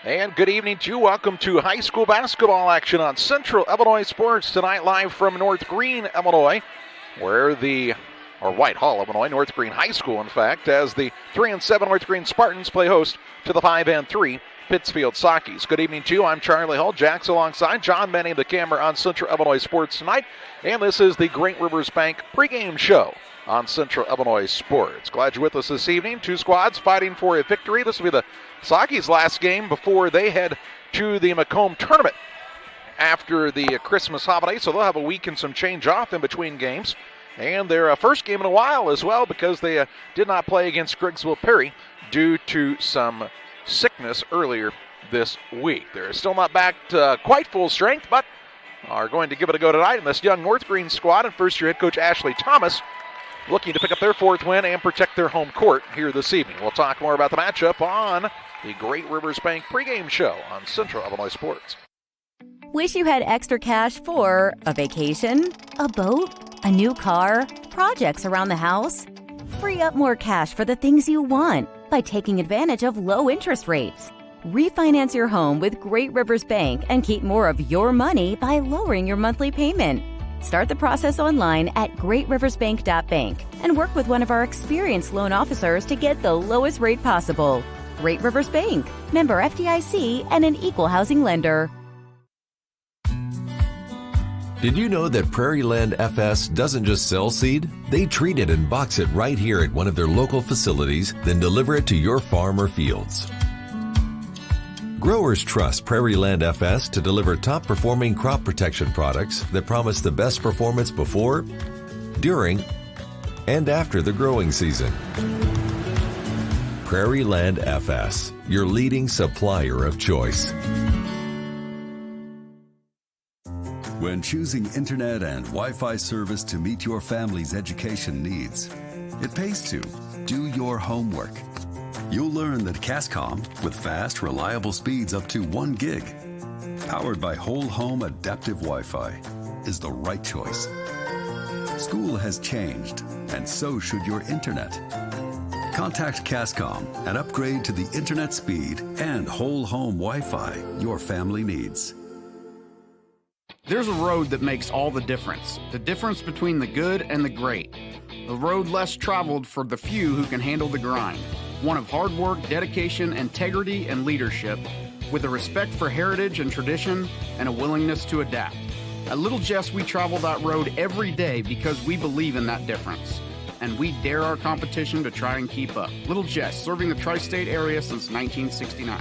And good evening to you. Welcome to high school basketball action on Central Illinois Sports tonight, live from North Greene, Illinois, where Whitehall, Illinois, North Greene High School, in fact, as the 3-7 North Greene Spartans play host to the 5-3 Pittsfield Sockies. Good evening to you. I'm Charlie Hull. Jack's alongside John manning the camera on Central Illinois Sports tonight, and this is the Great Rivers Bank pregame show on Central Illinois Sports. Glad you're with us this evening. Two squads fighting for a victory. This will be the Sockies' last game before they head to the Macomb tournament after the Christmas holiday, so they'll have a week and some change off in between games. And their first game in a while as well, because they did not play against Griggsville Perry due to some sickness earlier this week. They're still not back to quite full strength, but are going to give it a go tonight in this young North Greene squad, and first-year head coach Ashley Thomas looking to pick up their fourth win and protect their home court here this evening. We'll talk more about the matchup on the Great Rivers Bank pregame show on Central Illinois Sports. Wish you had extra cash for a vacation, a boat, a new car, projects around the house? Free up more cash for the things you want by taking advantage of low interest rates. Refinance your home with Great Rivers Bank and keep more of your money by lowering your monthly payment. Start the process online at greatriversbank.bank and work with one of our experienced loan officers to get the lowest rate possible. Great Rivers Bank, member FDIC, and an equal housing lender. Did you know that Prairie Land FS doesn't just sell seed? They treat it and box it right here at one of their local facilities, then deliver it to your farm or fields. Growers trust Prairie Land FS to deliver top-performing crop protection products that promise the best performance before, during, and after the growing season. Prairie Land FS, your leading supplier of choice. When choosing internet and Wi-Fi service to meet your family's education needs, it pays to do your homework. You'll learn that Cascom, with fast, reliable speeds up to 1 gig, powered by whole home adaptive Wi-Fi, is the right choice. School has changed, and so should your internet. Contact Cascom and upgrade to the internet speed and whole home Wi-Fi your family needs. There's a road that makes all the difference between the good and the great. The road less traveled for the few who can handle the grind. One of hard work, dedication, integrity, and leadership, with a respect for heritage and tradition and a willingness to adapt. At Little Jess, we travel that road every day because we believe in that difference. And we dare our competition to try and keep up. Little Jess, serving the tri-state area since 1969.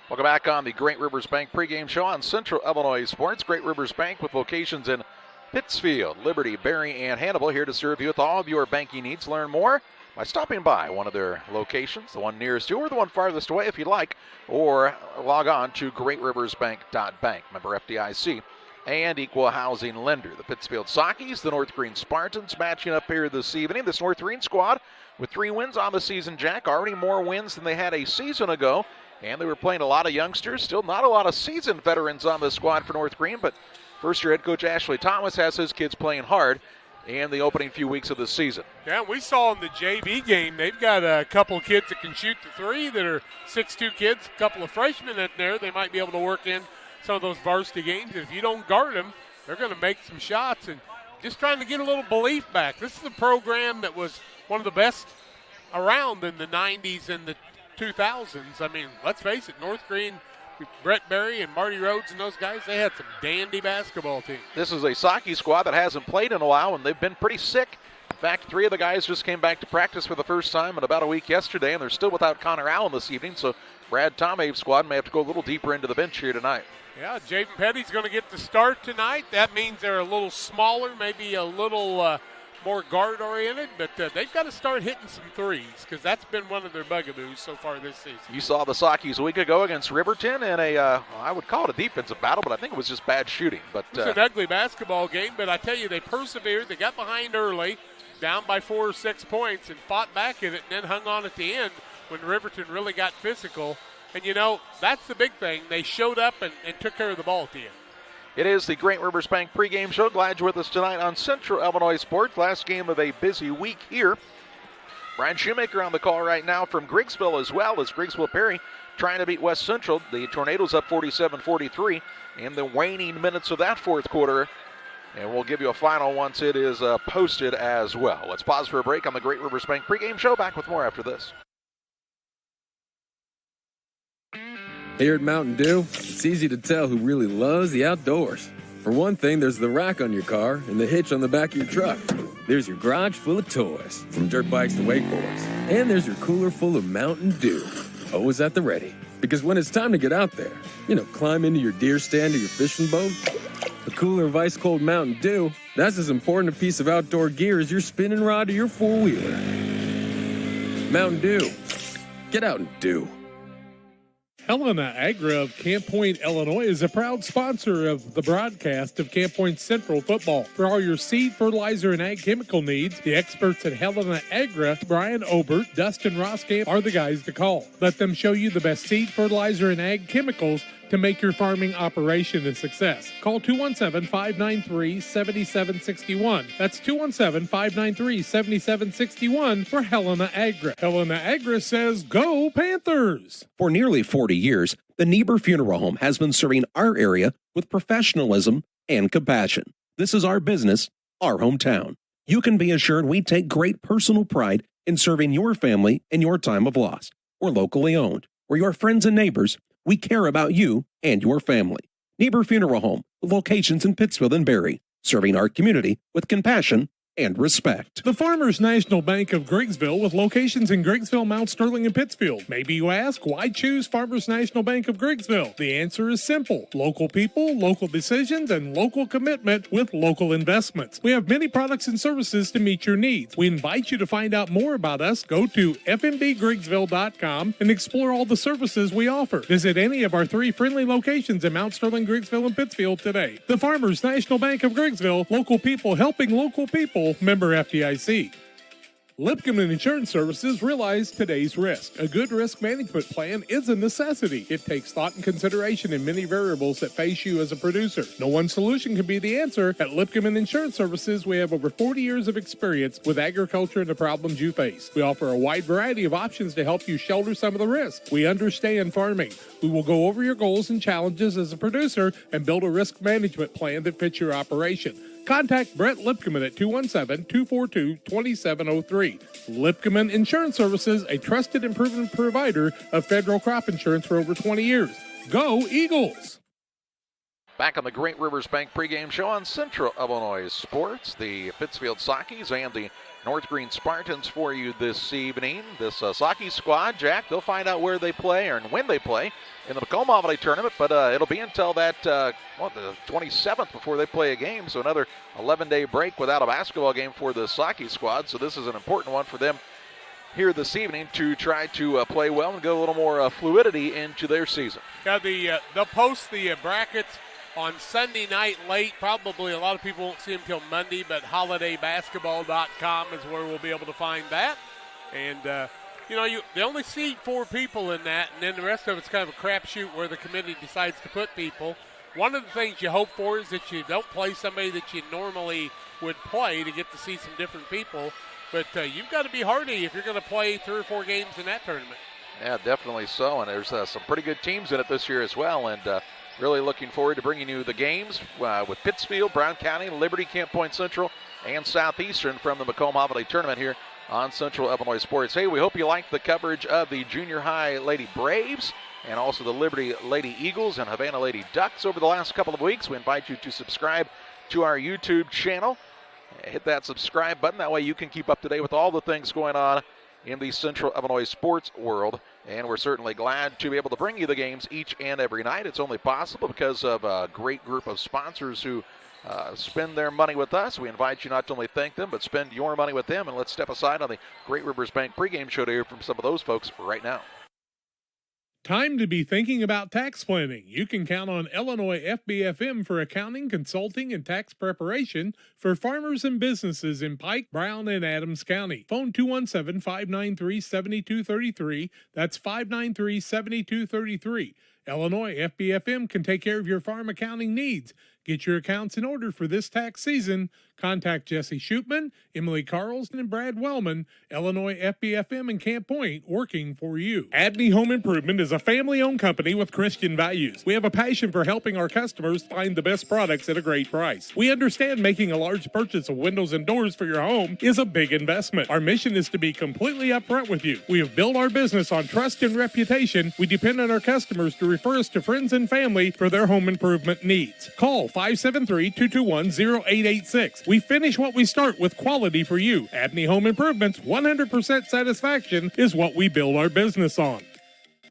Welcome back on the Great Rivers Bank pregame show on Central Illinois Sports. Great Rivers Bank with locations in Pittsfield, Liberty, Barry, and Hannibal, here to serve you with all of your banking needs. Learn more by stopping by one of their locations, the one nearest you or the one farthest away if you'd like, or log on to greatriversbank.bank. Member FDIC and equal housing lender. The Pittsfield Sockies, the North Greene Spartans matching up here this evening. This North Greene squad with 3 wins on the season, Jack, already more wins than they had a season ago. And they were playing a lot of youngsters. Still not a lot of seasoned veterans on the squad for North Greene, but first-year head coach Ashley Thomas has his kids playing hard in the opening few weeks of the season. Yeah, we saw in the JV game, they've got a couple kids that can shoot the three that are 6'2" kids, a couple of freshmen in there. They might be able to work in some of those varsity games. And if you don't guard them, they're going to make some shots. And just trying to get a little belief back. This is a program that was one of the best around in the 90s and the 2000s. I mean, let's face it, North Greene, Brett Berry and Marty Rhodes and those guys, they had some dandy basketball teams. This is a Socky squad that hasn't played in a while, and they've been pretty sick. In fact, 3 of the guys just came back to practice for the first time in about a week yesterday, and they're still without Connor Allen this evening, so Brad Tomave's squad may have to go a little deeper into the bench here tonight. Yeah, Jaden Petty's going to get the start tonight. That means they're a little smaller, maybe a little more guard-oriented, but they've got to start hitting some threes because that's been one of their bugaboos so far this season. You saw the Sockies a week ago against Riverton in a, I would call it a defensive battle, but I think it was just bad shooting. But it was an ugly basketball game, but I tell you, they persevered. They got behind early, down by 4 or 6 points, and fought back at it and then hung on at the end when Riverton really got physical. And, you know, that's the big thing. They showed up and took care of the ball at the end. It is the Great Rivers Bank pregame show. Glad you're with us tonight on Central Illinois Sports. Last game of a busy week here Brian Shoemaker on the call right now from Griggsville as well, as Griggsville Perry trying to beat West Central. The Tornadoes up 47-43 in the waning minutes of that fourth quarter. And we'll give you a final once it is posted as well. Let's pause for a break on the Great Rivers Bank pregame show. Back with more after this. Here at Mountain Dew, it's easy to tell who really loves the outdoors. For one thing, there's the rack on your car and the hitch on the back of your truck. There's your garage full of toys, from dirt bikes to wakeboards. And there's your cooler full of Mountain Dew, always at the ready. Because when it's time to get out there, climb into your deer stand or your fishing boat, a cooler of ice-cold Mountain Dew, that's as important a piece of outdoor gear as your spinning rod or your four-wheeler. Mountain Dew. Get out and do. Helena Agra of Camp Point, Illinois is a proud sponsor of the broadcast of Camp Point Central football. For all your seed, fertilizer, and ag chemical needs, the experts at Helena Agra, Brian Obert, Dustin Roskamp, are the guys to call. Let them show you the best seed, fertilizer, and ag chemicals to make your farming operation a success. Call 217-593-7761. That's 217-593-7761 for Helena Agra. Helena Agra says, go Panthers! For nearly 40 years, the Niebuhr Funeral Home has been serving our area with professionalism and compassion. This is our business, our hometown. You can be assured we take great personal pride in serving your family in your time of loss. We're locally owned. We're your friends and neighbors. We care about you and your family. Niebuhr Funeral Home, with locations in Pittsfield and Barry, serving our community with compassion and respect. The Farmers National Bank of Griggsville, with locations in Griggsville, Mount Sterling, and Pittsfield. Maybe you ask, why choose Farmers National Bank of Griggsville? The answer is simple. Local people, local decisions, and local commitment with local investments. We have many products and services to meet your needs. We invite you to find out more about us. Go to fmbgriggsville.com and explore all the services we offer. Visit any of our 3 friendly locations in Mount Sterling, Griggsville, and Pittsfield today. The Farmers National Bank of Griggsville, local people helping local people, member FDIC. Lipcomb Insurance Services realize today's risk. A good risk management plan is a necessity. It takes thought and consideration in many variables that face you as a producer. No one solution can be the answer. At Lipcomb Insurance Services, we have over 40 years of experience with agriculture and the problems you face. We offer a wide variety of options to help you shoulder some of the risk. We understand farming. We will go over your goals and challenges as a producer and build a risk management plan that fits your operation. Contact Brett Lipkeman at 217-242-2703. Lipkeman Insurance Services, a trusted and proven provider of federal crop insurance for over 20 years. Go Eagles! Back on the Great Rivers Bank pregame show on Central Illinois Sports, the Pittsfield Sockies and the North Greene Spartans for you this evening. This Socky squad, Jack, they'll find out where they play and when they play in the Macomb Holiday Tournament, but it'll be until that the 27th before they play a game, so another 11-day break without a basketball game for the Socky squad, so this is an important one for them here this evening to try to play well and get a little more fluidity into their season. Yeah, they'll post the brackets on Sunday night late. Probably a lot of people won't see them until Monday, but holidaybasketball.com is where we'll be able to find that. And, they only seat 4 people in that, and then the rest of it's kind of a crapshoot where the committee decides to put people. One of the things you hope for is that you don't play somebody that you normally would play to get to see some different people. But you've got to be hardy if you're going to play 3 or 4 games in that tournament. Yeah, definitely so. And there's some pretty good teams in it this year as well. And really looking forward to bringing you the games with Pittsfield, Brown County, Liberty, Camp Point Central, and Southeastern from the Macomb Holiday Tournament here on Central Illinois Sports. Hey, we hope you liked the coverage of the Junior High Lady Braves and also the Liberty Lady Eagles and Havana Lady Ducks over the last couple of weeks. We invite you to subscribe to our YouTube channel. Hit that subscribe button. That way you can keep up to date with all the things going on in the Central Illinois sports world. And we're certainly glad to be able to bring you the games each and every night. It's only possible because of a great group of sponsors who spend their money with us. We invite you not to only thank them, but spend your money with them. And let's step aside on the Great Rivers Bank pregame show to hear from some of those folks right now. Time to be thinking about tax planning. You can count on Illinois FBFM for accounting, consulting, and tax preparation for farmers and businesses in Pike, Brown, and Adams County. Phone 217-593-7233. That's 593-7233. Illinois FBFM can take care of your farm accounting needs. Get your accounts in order for this tax season. Contact Jesse Shootman, Emily Carlson, and Brad Wellman, Illinois FBFM in Camp Point, working for you. Abney Home Improvement is a family-owned company with Christian values. We have a passion for helping our customers find the best products at a great price. We understand making a large purchase of windows and doors for your home is a big investment. Our mission is to be completely upfront with you. We have built our business on trust and reputation. We depend on our customers to refer us to friends and family for their home improvement needs. Call 573-221-0886. We finish what we start with quality for you. Abney Home Improvements, 100% satisfaction is what we build our business on.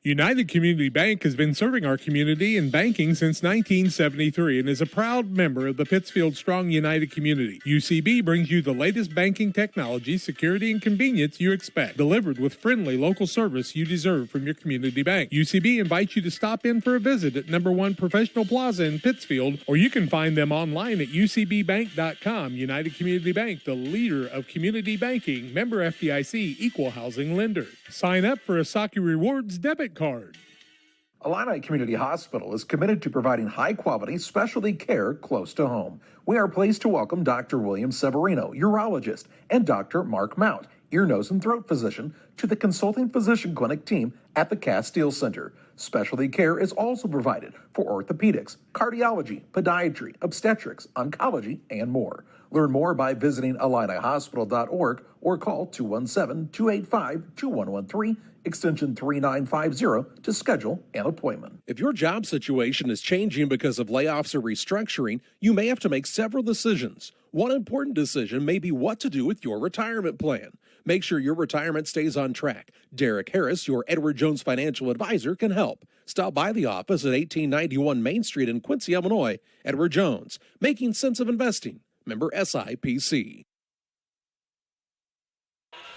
United Community Bank has been serving our community in banking since 1973 and is a proud member of the Pittsfield Strong United community. UCB brings you the latest banking technology, security, and convenience you expect, delivered with friendly local service you deserve from your community bank. UCB invites you to stop in for a visit at No. 1 Professional Plaza in Pittsfield, or you can find them online at ucbbank.com. United Community Bank, the leader of community banking, member FDIC, equal housing lender. Sign up for a Saki Rewards debit card. Illini Community Hospital is committed to providing high-quality specialty care close to home. We are pleased to welcome Dr. William Severino, urologist, and Dr. Mark Mount, ear, nose, and throat physician, to the consulting physician clinic team at the Castile Center. Specialty care is also provided for orthopedics, cardiology, podiatry, obstetrics, oncology, and more. Learn more by visiting IlliniHospital.org or call 217-285-2113, extension 3950 to schedule an appointment. If your job situation is changing because of layoffs or restructuring, you may have to make several decisions. One important decision may be what to do with your retirement plan. Make sure your retirement stays on track. Derek Harris, your Edward Jones financial advisor, can help. Stop by the office at 1891 Main Street in Quincy, Illinois. Edward Jones, making sense of investing. Member SIPC.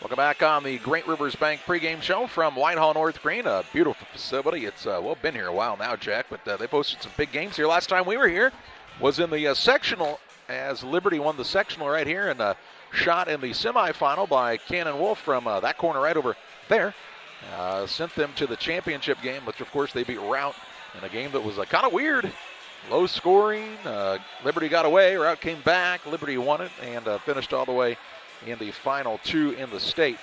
Welcome back on the Great Rivers Bank pregame show from Whitehall, North Greene. A beautiful facility. It's been here a while now, Jack, but they've hosted some big games here. Last time we were here was in the sectional, as Liberty won the sectional right here, and shot in the semifinal by Cannon Wolf from that corner right over there. Sent them to the championship game, which of course they beat Rout in a game that was kind of weird. Low scoring. Liberty got away. Rout came back. Liberty won it and finished all the way in the final two in the state.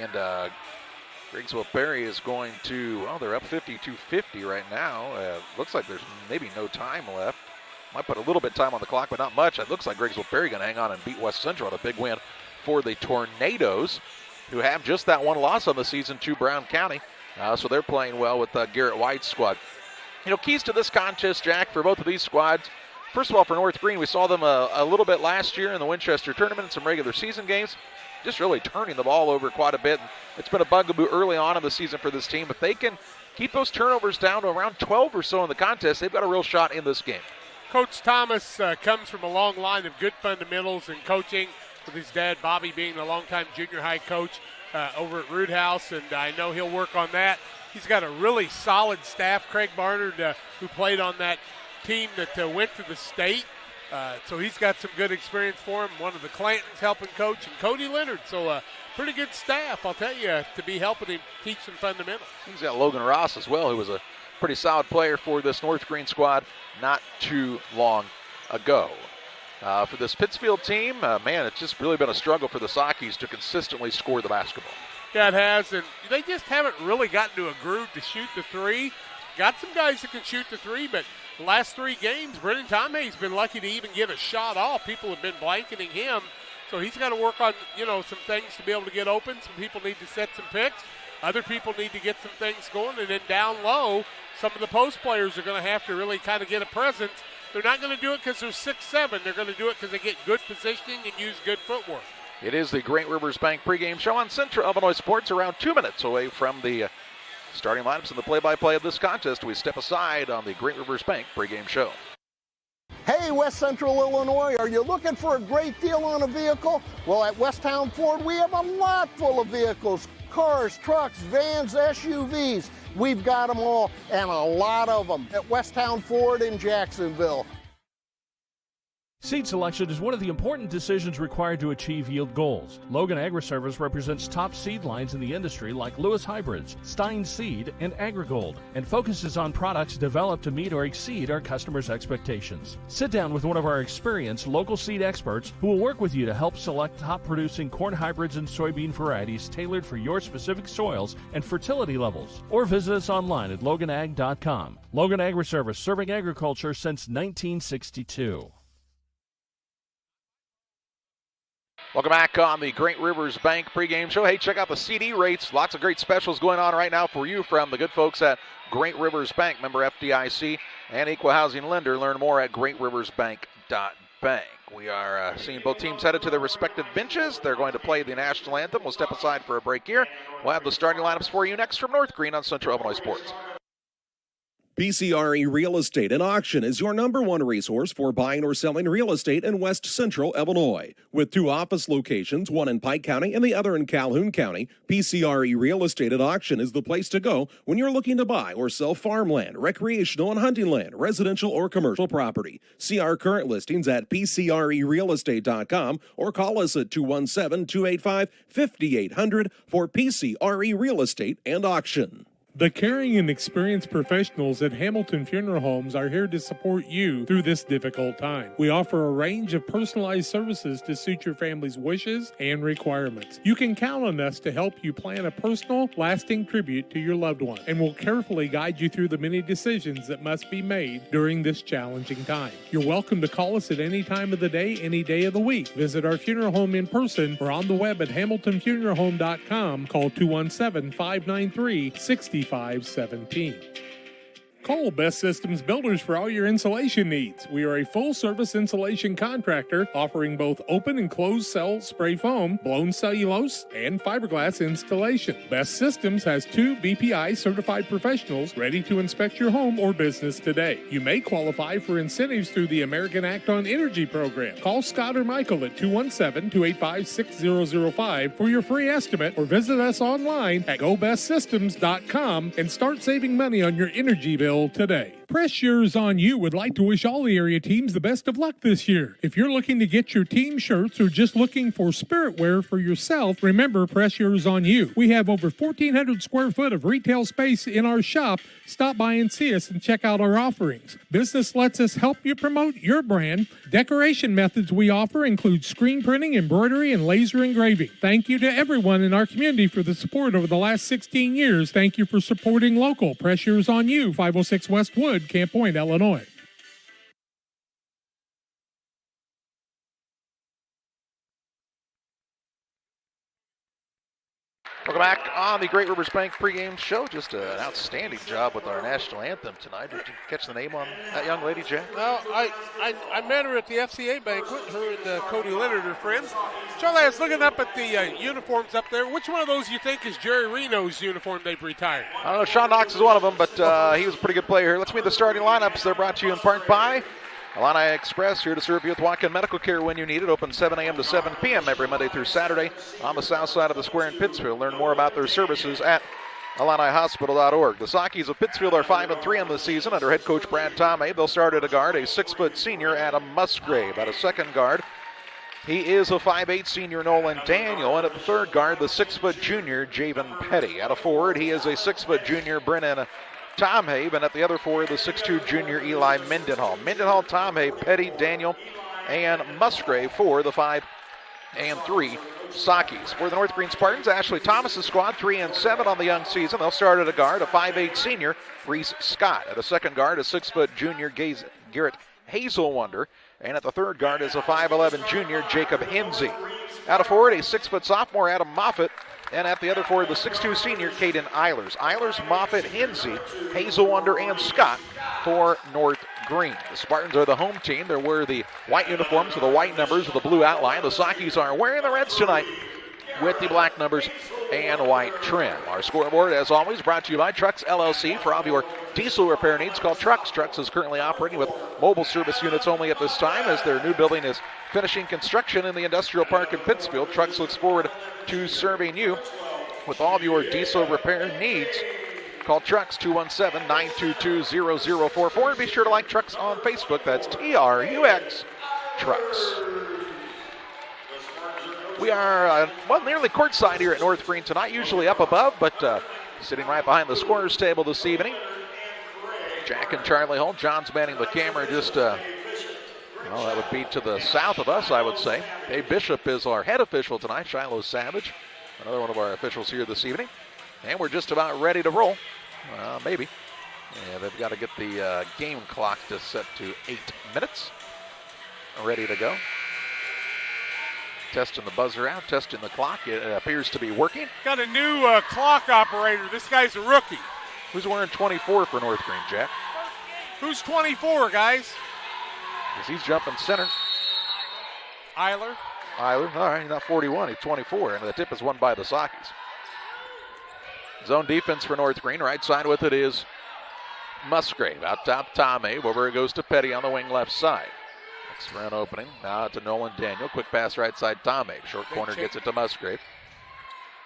And Griggsville Perry is going to, well, they're up 52-50 right now. Looks like there's maybe no time left. Might put a little bit of time on the clock, but not much. It looks like Griggsville Perry going to hang on and beat West Central at a big win for the Tornadoes, who have just that one loss on the season to Brown County. So they're playing well with Garrett White's squad. You know, keys to this contest, Jack, for both of these squads. First of all, for North Greene, we saw them a little bit last year in the Winchester tournament and some regular season games, just really turning the ball over quite a bit. It's been a bugaboo early on in the season for this team. If they can keep those turnovers down to around 12 or so in the contest, they've got a real shot in this game. Coach Thomas comes from a long line of good fundamentals in coaching, with his dad, Bobby, being a longtime junior high coach over at Root House, and I know he'll work on that. He's got a really solid staff. Craig Barnard, who played on that team that went to the state, so he's got some good experience for him. One of the Clantons helping coach, and Cody Leonard. So pretty good staff, I'll tell you, to be helping him teach some fundamentals. He's got Logan Ross as well, who was a pretty solid player for this North Greene squad not too long ago. For this Pittsfield team, man, it's just really been a struggle for the Sakis to consistently score the basketball. Yeah, it has, and they just haven't really gotten to a groove to shoot the three. Got some guys that can shoot the three, but the last three games, Brennan Tomei's been lucky to even get a shot off. People have been blanketing him, so he's got to work on, some things to be able to get open. Some people need to set some picks. Other people need to get some things going, and then down low, some of the post players are going to have to really kind of get a presence. They're not going to do it because they're 6'7". They're going to do it because they get good positioning and use good footwork. It is the Great Rivers Bank pregame show on Central Illinois Sports, around 2 minutes away from the starting lineups and the play-by-play of this contest. We step aside on the Great Rivers Bank pregame show. Hey, West Central Illinois, are you looking for a great deal on a vehicle? Well, at Westtown Ford, we have a lot full of vehicles. Cars, trucks, vans, SUVs. We've got them all, and a lot of them at Westtown Ford in Jacksonville. Seed selection is one of the important decisions required to achieve yield goals. Logan Agri-Service represents top seed lines in the industry like Lewis Hybrids, Stein Seed, and AgriGold, and focuses on products developed to meet or exceed our customers' expectations. Sit down with one of our experienced local seed experts who will work with you to help select top-producing corn hybrids and soybean varieties tailored for your specific soils and fertility levels. Or visit us online at loganag.com. Logan Agri-Service, serving agriculture since 1962. Welcome back on the Great Rivers Bank pregame show. Hey, check out the CD rates. Lots of great specials going on right now for you from the good folks at Great Rivers Bank, member FDIC and equal housing lender. Learn more at greatriversbank.bank. We are seeing both teams headed to their respective benches. They're going to play the national anthem. We'll step aside for a break here. We'll have the starting lineups for you next from North Greene on Central Illinois Sports. PCRE Real Estate and Auction is your #1 resource for buying or selling real estate in West Central Illinois. With 2 office locations, one in Pike County and the other in Calhoun County, PCRE Real Estate and Auction is the place to go when you're looking to buy or sell farmland, recreational and hunting land, residential or commercial property. See our current listings at PCRERealestate.com or call us at 217-285-5800 for PCRE Real Estate and Auction. The caring and experienced professionals at Hamilton Funeral Homes are here to support you through this difficult time. We offer a range of personalized services to suit your family's wishes and requirements. You can count on us to help you plan a personal, lasting tribute to your loved one, and we'll carefully guide you through the many decisions that must be made during this challenging time. You're welcome to call us at any time of the day, any day of the week. Visit our funeral home in person or on the web at hamiltonfuneralhome.com. Call 217-593-6517. Call Best Systems Builders for all your insulation needs. We are a full-service insulation contractor offering both open and closed cell spray foam, blown cellulose, and fiberglass installation. Best Systems has 2 BPI certified professionals ready to inspect your home or business today. You may qualify for incentives through the American Act on Energy program. Call Scott or Michael at 217-285-6005 for your free estimate, or visit us online at gobestsystems.com and start saving money on your energy bill today. Press Yours On You would like to wish all the area teams the best of luck this year. If you're looking to get your team shirts or just looking for spirit wear for yourself, remember Press Yours On You. We have over 1,400 square foot of retail space in our shop. Stop by and see us and check out our offerings. Business lets us help you promote your brand. Decoration methods we offer include screen printing, embroidery, and laser engraving. Thank you to everyone in our community for the support over the last 16 years. Thank you for supporting local. Press Yours On You, 506 West Wood, Camp Point, Illinois. Welcome back on the Great Rivers Bank pregame show. Just an outstanding job with our national anthem tonight. Did you catch the name on that young lady, Jack? Well, I met her at the FCA banquet, her and Cody Leonard are friends. Charlie, I was looking up at the uniforms up there. Which one of those you think is Jerry Reno's uniform they've retired? I don't know. Sean Knox is one of them, but he was a pretty good player here. Let's meet the starting lineups. They're brought to you in part by Illini Express, here to serve you with walk-in medical care when you need it. Open 7 a.m. to 7 p.m. every Monday through Saturday on the south side of the square in Pittsfield. Learn more about their services at IlliniHospital.org. The Sockies of Pittsfield are 5-3 on the season under head coach Brad Tomei. They'll start at a guard, a 6-foot senior Adam Musgrave. At a second guard, he is a 5'8 senior Nolan Daniel. And at the third guard, the 6-foot junior Javen Petty. At a forward, he is a 6-foot junior Brennan Tomhave, and at the other forward, the 6'2 junior Eli Mendenhall. Mendenhall, Tomhave, Petty, Daniel, and Musgrave for the 5 and 3 Sockies. For the North Greene Spartans, Ashley Thomas's squad, 3-7 on the young season. They'll start at a guard, a 5'8 senior Reese Scott. At a second guard, a 6-foot junior Garrett Hazelwonder. And at the third guard is a 5'11 junior Jacob Hensey. Out of forward, a 6-foot sophomore Adam Moffitt. And at the other forward, the 6'2 senior Caden Eilers. Eilers, Moffitt, Hensey, Hazelwonder, and Scott for North Greene. The Spartans are the home team. They wear the white uniforms with the white numbers with the blue outline. The Sockies are wearing the reds tonight with the black numbers and white trim. Our scoreboard, as always, brought to you by Trucks LLC. For all of your diesel repair needs, call Trucks. Trucks is currently operating with mobile service units only at this time as their new building is finishing construction in the industrial park in Pittsfield. Trucks looks forward to serving you with all of your diesel repair needs. Call Trucks 217-922-0044. Be sure to like Trucks on Facebook. That's TRUX Trucks. We are nearly courtside here at North Greene tonight, usually up above, but sitting right behind the scorer's table this evening. Jack and Charlie Hull. John's manning the camera just, that would be to the south of us, I would say. Dave Bishop is our head official tonight, Shiloh Savage, another one of our officials here this evening. And we're just about ready to roll, maybe. And they've got to get the game clock to set to 8 minutes. Ready to go. Testing the buzzer out, testing the clock. It appears to be working. Got a new clock operator. This guy's a rookie. Who's wearing 24 for North Greene, Jack? Who's 24, guys? Because he's jumping center. Eiler. All right, he's not 41, he's 24, and the tip is won by the Sockies. Zone defense for North Greene. Right side with it is Musgrave. Out top, Tomei. Over it goes to Petty on the wing left side. Run opening. Now to Nolan Daniel. Quick pass right side, Tomei. Short corner gets it to Musgrave.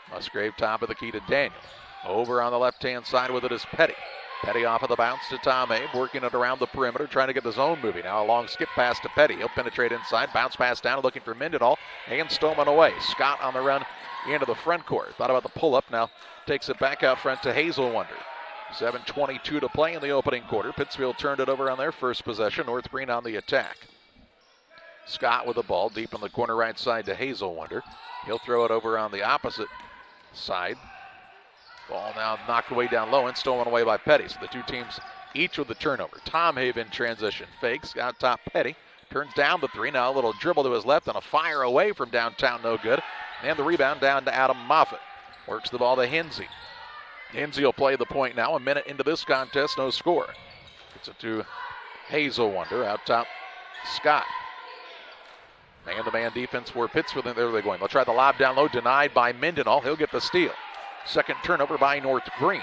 Musgrave top of the key to Daniel. Over on the left-hand side with it is Petty. Petty off of the bounce to Tomei. Working it around the perimeter, trying to get the zone moving. Now a long skip pass to Petty. He'll penetrate inside. Bounce pass down, looking for Mendenhall. And stolen away. Scott on the run into the front court. Thought about the pull-up. Now takes it back out front to Hazelwonder. 7:22 to play in the opening quarter. Pittsfield turned it over on their first possession. North Greene on the attack. Scott with the ball deep in the corner right side to Hazelwonder. He'll throw it over on the opposite side. Ball now knocked away down low and stolen away by Petty. So the two teams each with the turnover. Tom Haven transition. Fakes out top Petty. Turns down the three. Now a little dribble to his left and a fire away from downtown. No good. And the rebound down to Adam Moffitt. Works the ball to Hinsey. Hinsey will play the point now. A minute into this contest, no score. Gets it to Hazelwonder. Out top, Scott. Man-to-man defense for Pittsfield. There they're going. They'll try the lob down low. Denied by Mendenhall. He'll get the steal. Second turnover by North Greene.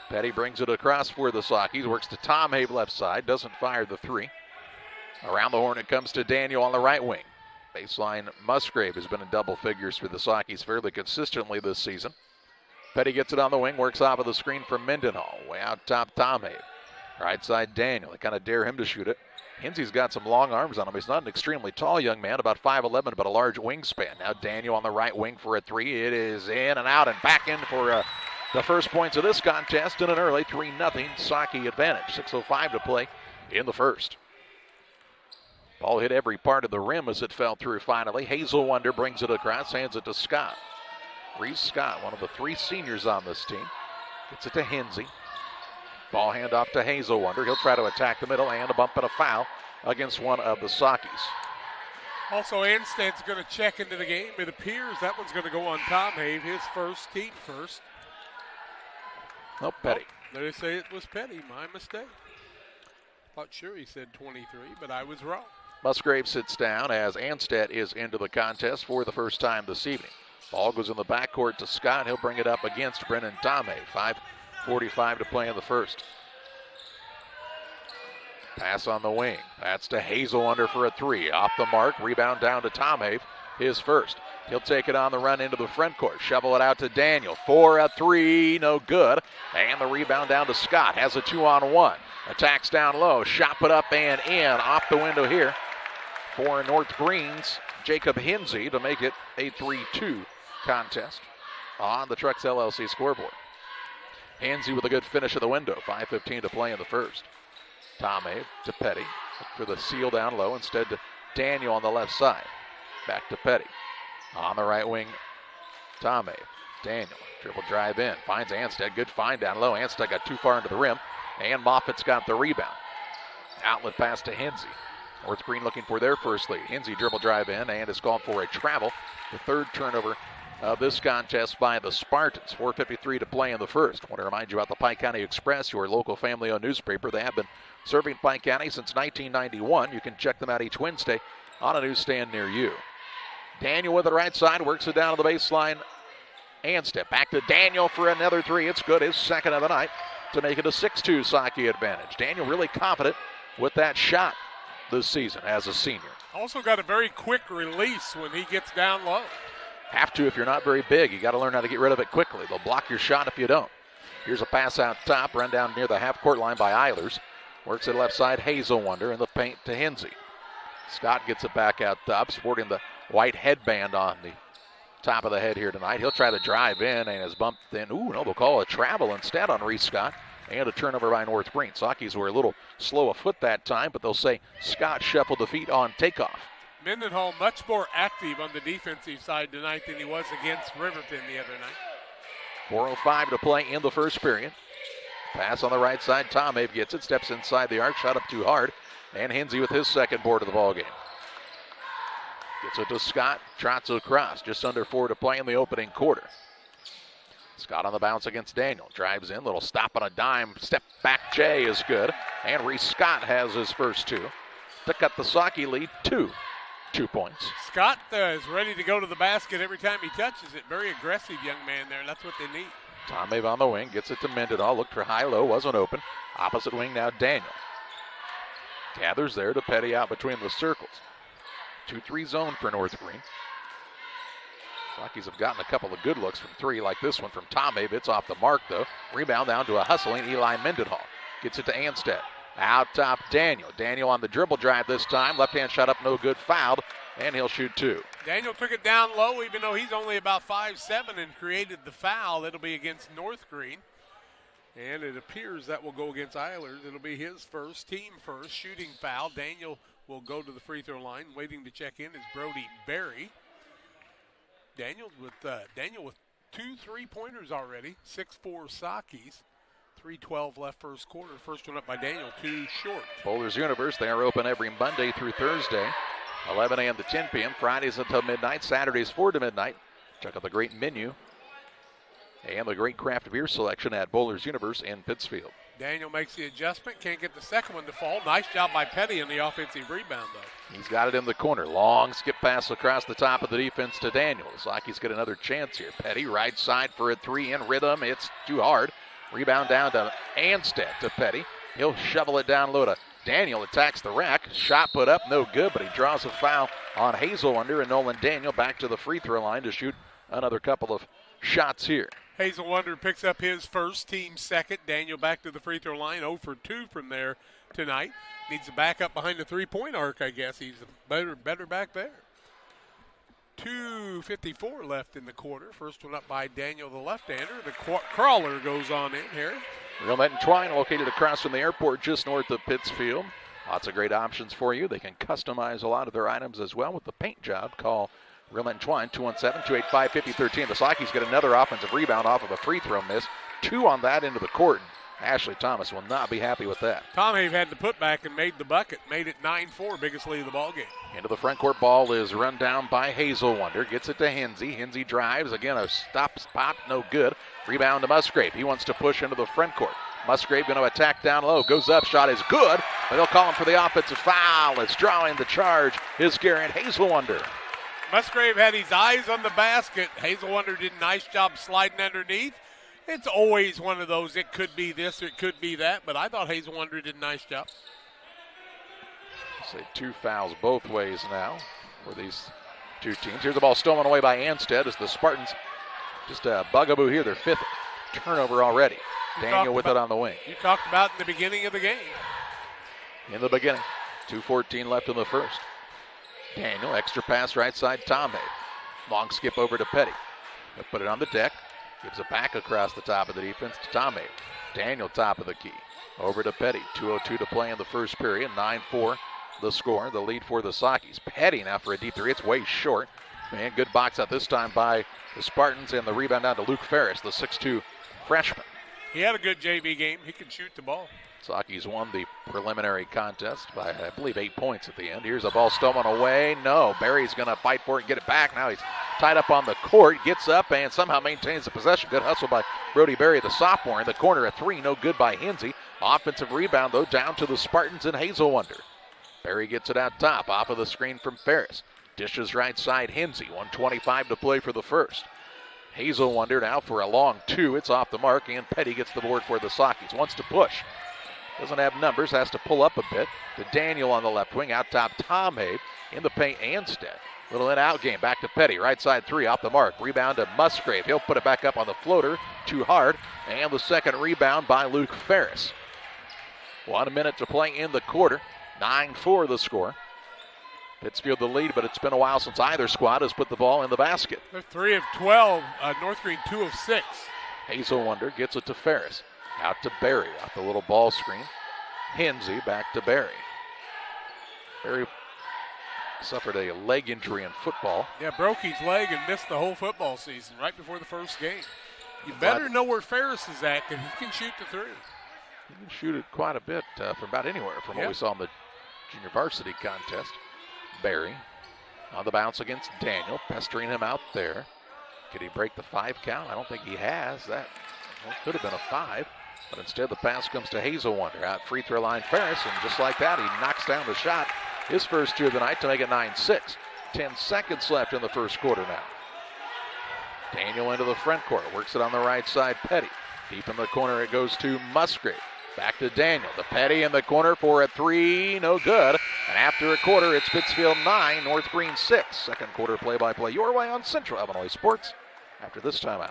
Petty brings it across for the Sockies. Works to Tom Have left side. Doesn't fire the three. Around the horn it comes to Daniel on the right wing. Baseline Musgrave has been in double figures for the Sockies fairly consistently this season. Petty gets it on the wing. Works off of the screen from Mendenhall. Way out top Tom Have. Right side Daniel. They kind of dare him to shoot it. Hinsey's got some long arms on him. He's not an extremely tall young man, about 5'11", but a large wingspan. Now Daniel on the right wing for a three. It is in and out and back in for the first points of this contest in an early 3-0 Socky advantage. 6:05 to play in the first. Ball hit every part of the rim as it fell through finally. Hazelwonder brings it across, hands it to Scott. Reese Scott, one of the three seniors on this team. Gets it to Hinsey. Ball handoff to Hazelwonder. He'll try to attack the middle and a bump and a foul against one of the Sockies. Also, Anstead's going to check into the game. It appears that one's going to go on Tom Have, his first, team first. No, Petty. Oh, they say it was Petty. My mistake. Thought sure he said 23, but I was wrong. Musgrave sits down as Anstead is into the contest for the first time this evening. Ball goes in the backcourt to Scott. He'll bring it up against Brennan Tomei. 5:45 to play in the first. Pass on the wing. That's to Hazelwonder for a three. Off the mark. Rebound down to Tomei. His first. He'll take it on the run into the front court. Shovel it out to Daniel. For a three. No good. And the rebound down to Scott. Has a 2-on-1. Attacks down low. Shot put up and in. Off the window here for North Greene's Jacob Hinsey to make it a 3-2 contest on the Trucks LLC scoreboard. Hinsey with a good finish of the window. 5:15 to play in the first. Tomei to Petty. Look for the seal down low. Instead to Daniel on the left side. Back to Petty. On the right wing, Tomei. Daniel, dribble drive in. Finds Anstead. Good find down low. Anstead got too far into the rim. And Moffitt's got the rebound. Outlet pass to Hinsey. North Greene looking for their first lead. Hinsey dribble drive in and is called for a travel. The third turnover of this contest by the Spartans. 4:53 to play in the first. I want to remind you about the Pike County Express, your local family-owned newspaper. They have been serving Pike County since 1991. You can check them out each Wednesday on a newsstand near you. Daniel with the right side, works it down to the baseline. Anstead back to Daniel for another three. It's good, his second of the night, to make it a 6-2 Socky advantage. Daniel really confident with that shot this season as a senior. Also got a very quick release when he gets down low. Have to if you're not very big. You got to learn how to get rid of it quickly. They'll block your shot if you don't. Here's a pass out top, run down near the half-court line by Eilers. Works it left side, Hazelwonder in the paint to Hinsey. Scott gets it back out top, sporting the white headband on the top of the head here tonight. He'll try to drive in and is bumped in. Ooh, no, they'll call a travel instead on Reese Scott. And a turnover by North Greene. Sockies were a little slow of foot that time, but they'll say Scott shuffled the feet on takeoff. Mendenhall much more active on the defensive side tonight than he was against Riverton the other night. 4:05 to play in the first period. Pass on the right side. Tom Abe gets it, steps inside the arc, shot up too hard. And Hinsey with his second board of the ballgame. Gets it to Scott, trots across. Just under 4 to play in the opening quarter. Scott on the bounce against Daniel. Drives in, little stop on a dime. Step back J is good. And Reese Scott has his first two to cut the Socky lead 2 points. Scott is ready to go to the basket every time he touches it. Very aggressive young man there. That's what they need. Tom Abe on the wing. Gets it to Mendenhall. Looked for high-low. Wasn't open. Opposite wing now Daniel. Gathers there to Petty out between the circles. 2-3 zone for North Greene. Sockies have gotten a couple of good looks from three, like this one from Tom Abe. It's off the mark, though. Rebound down to a hustling Eli Mendenhall. Gets it to Anstead. Out top, Daniel. Daniel on the dribble drive this time. Left-hand shot up, no good. Fouled, and he'll shoot two. Daniel took it down low, even though he's only about 5'7", and created the foul. It'll be against North Greene. And it appears that will go against Eilers. It'll be his first, team first, shooting foul. Daniel will go to the free throw line. Waiting to check in is Brody Berry. Daniel with 2 3-pointers already. 6'4" Sockies. 3:12 left first quarter. First one up by Daniel, too short. Boulders Universe, they are open every Monday through Thursday, 11 a.m. to 10 p.m. Fridays until midnight, Saturdays 4 to midnight. Check out the great menu and the great craft beer selection at Boulders Universe in Pittsfield. Daniel makes the adjustment, can't get the second one to fall. Nice job by Petty on the offensive rebound, though. He's got it in the corner. Long skip pass across the top of the defense to Daniel. The Sockies get another chance here. Petty, right side for a three in rhythm. It's too hard. Rebound down to Anstead to Petty. He'll shovel it down low to Daniel. Attacks the rack. Shot put up, no good, but he draws a foul on Hazelwonder, and Nolan Daniel back to the free throw line to shoot another couple of shots here. Hazelwonder picks up his first, team second. Daniel back to the free throw line, 0 for 2 from there tonight. Needs to back up behind the three-point arc, I guess. He's better back there. 2:54 left in the quarter. First one up by Daniel, the left-hander. The crawler goes on in here. Realmet and Twine located across from the airport just north of Pittsfield. Lots of great options for you. They can customize a lot of their items as well with the paint job. Call Realmet and Twine, 217-285-5013. The Sockies get another offensive rebound off of a free throw miss. 2 on that into the court. Ashley Thomas will not be happy with that. Tom Have had the putback and made the bucket. Made it 9-4, biggest lead of the ballgame. Into the front court, ball is run down by Hazelwonder. Gets it to Hinsey. Hinsey drives. Again, a stop spot, no good. Rebound to Musgrave. He wants to push into the front court. Musgrave going to attack down low. Goes up, shot is good. But they'll call him for the offensive foul. It's drawing the charge is Garrett Hazelwonder. Musgrave had his eyes on the basket. Hazelwonder did a nice job sliding underneath. It's always one of those, it could be this or it could be that, but I thought Hazelwonder did a nice job. Say 2 fouls both ways now for these two teams. Here's the ball stolen away by Anstead as the Spartans just a bugaboo here. Their 5th turnover already. Daniel with it on the wing. You talked about in the beginning of the game. In the beginning. 2:14 left in the first. Daniel, extra pass right side, Tom Hay. Long skip over to Petty. He'll put it on the deck. Gives it back across the top of the defense to Tom Hay. Daniel top of the key. Over to Petty. 2:02 to play in the first period. 9-4 the score. The lead for the Sockies. Petty now for a deep three. It's way short. And good box out this time by the Spartans, and the rebound down to Luke Ferris, the 6'2 freshman. He had a good JV game. He can shoot the ball. Sockies won the preliminary contest by, I believe, 8 points at the end. Here's a ball stolen away. No, Barry's going to fight for it and get it back. Now he's tied up on the court, gets up and somehow maintains the possession. Good hustle by Brody Berry, the sophomore. In the corner, a 3, no good by Hinsey. Offensive rebound, though, down to the Spartans and Hazelwonder. Berry gets it out top, off of the screen from Ferris. Dishes right side, Hinsey. 1:25 to play for the first. Hazelwonder now for a long 2. It's off the mark, and Petty gets the board for the Sockies. Wants to push. Doesn't have numbers, has to pull up a bit. To Daniel on the left wing, out top Tom Habe. In the paint, Anstead. Little in-out game, back to Petty. Right side 3, off the mark. Rebound to Musgrave. He'll put it back up on the floater. Too hard. And the second rebound by Luke Ferris. 1 minute to play in the quarter. 9-4 the score. Pittsfield the lead, but it's been a while since either squad has put the ball in the basket. They're 3 of 12. North Greene 2 of 6. Hazelwonder gets it to Ferris. Out to Barry. Off the little ball screen. Hinsey back to Barry. Barry suffered a leg injury in football. Yeah, broke his leg and missed the whole football season right before the first game. You better know where Ferris is at, because he can shoot the three. He can shoot it quite a bit from about anywhere from what we saw in the junior varsity contest. Barry on the bounce against Daniel, pestering him out there. Could he break the 5 count? I don't think he has. That could have been a 5, but instead the pass comes to Hazelwonder. Out free throw line Ferris, and just like that, he knocks down the shot. His first 2 of the night to make it 9-6. 10 seconds left in the first quarter now. Daniel into the front court, works it on the right side, Petty. Deep in the corner it goes to Musgrave. Back to Daniel, the Petty in the corner for a 3, no good. And after a quarter, it's Pittsfield 9, North Greene 6. Second quarter play-by-play your way on Central Illinois Sports after this timeout.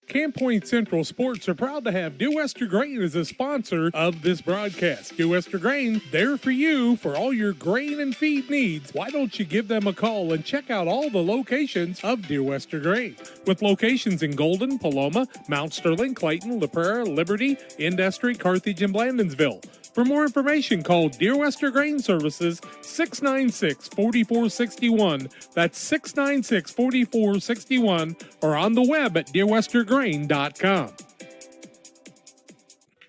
Camp Point Central Sports are proud to have Dear Wester Grain as a sponsor of this broadcast. Dear Wester Grain, there for you for all your grain and feed needs. Why don't you give them a call and check out all the locations of Dear Wester Grain? With locations in Golden, Paloma, Mount Sterling, Clayton, La Prairie, Liberty, Industry, Carthage, and Blandonsville. For more information, call Dear Wester Grain Services 696-4461. That's 696-4461, or on the web at dearwestergrain.com.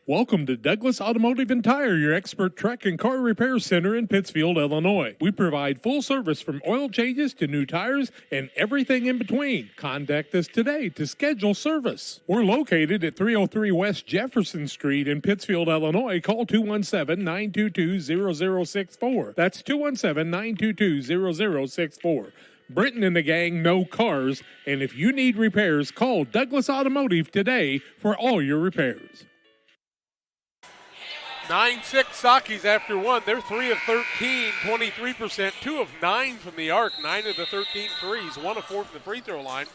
Welcome to Douglas Automotive and Tire, your expert truck and car repair center in Pittsfield, Illinois. We provide full service from oil changes to new tires and everything in between. Contact us today to schedule service. We're located at 303 West Jefferson Street in Pittsfield, Illinois. Call 217-922-0064. That's 217-922-0064. Britton and the gang know cars, and if you need repairs, call Douglas Automotive today for all your repairs. 9-6 Sockies after 1. They're 3 of 13, 23%, 2 of 9 from the arc, 9 of the 13 threes, 1 of 4 from the free throw line.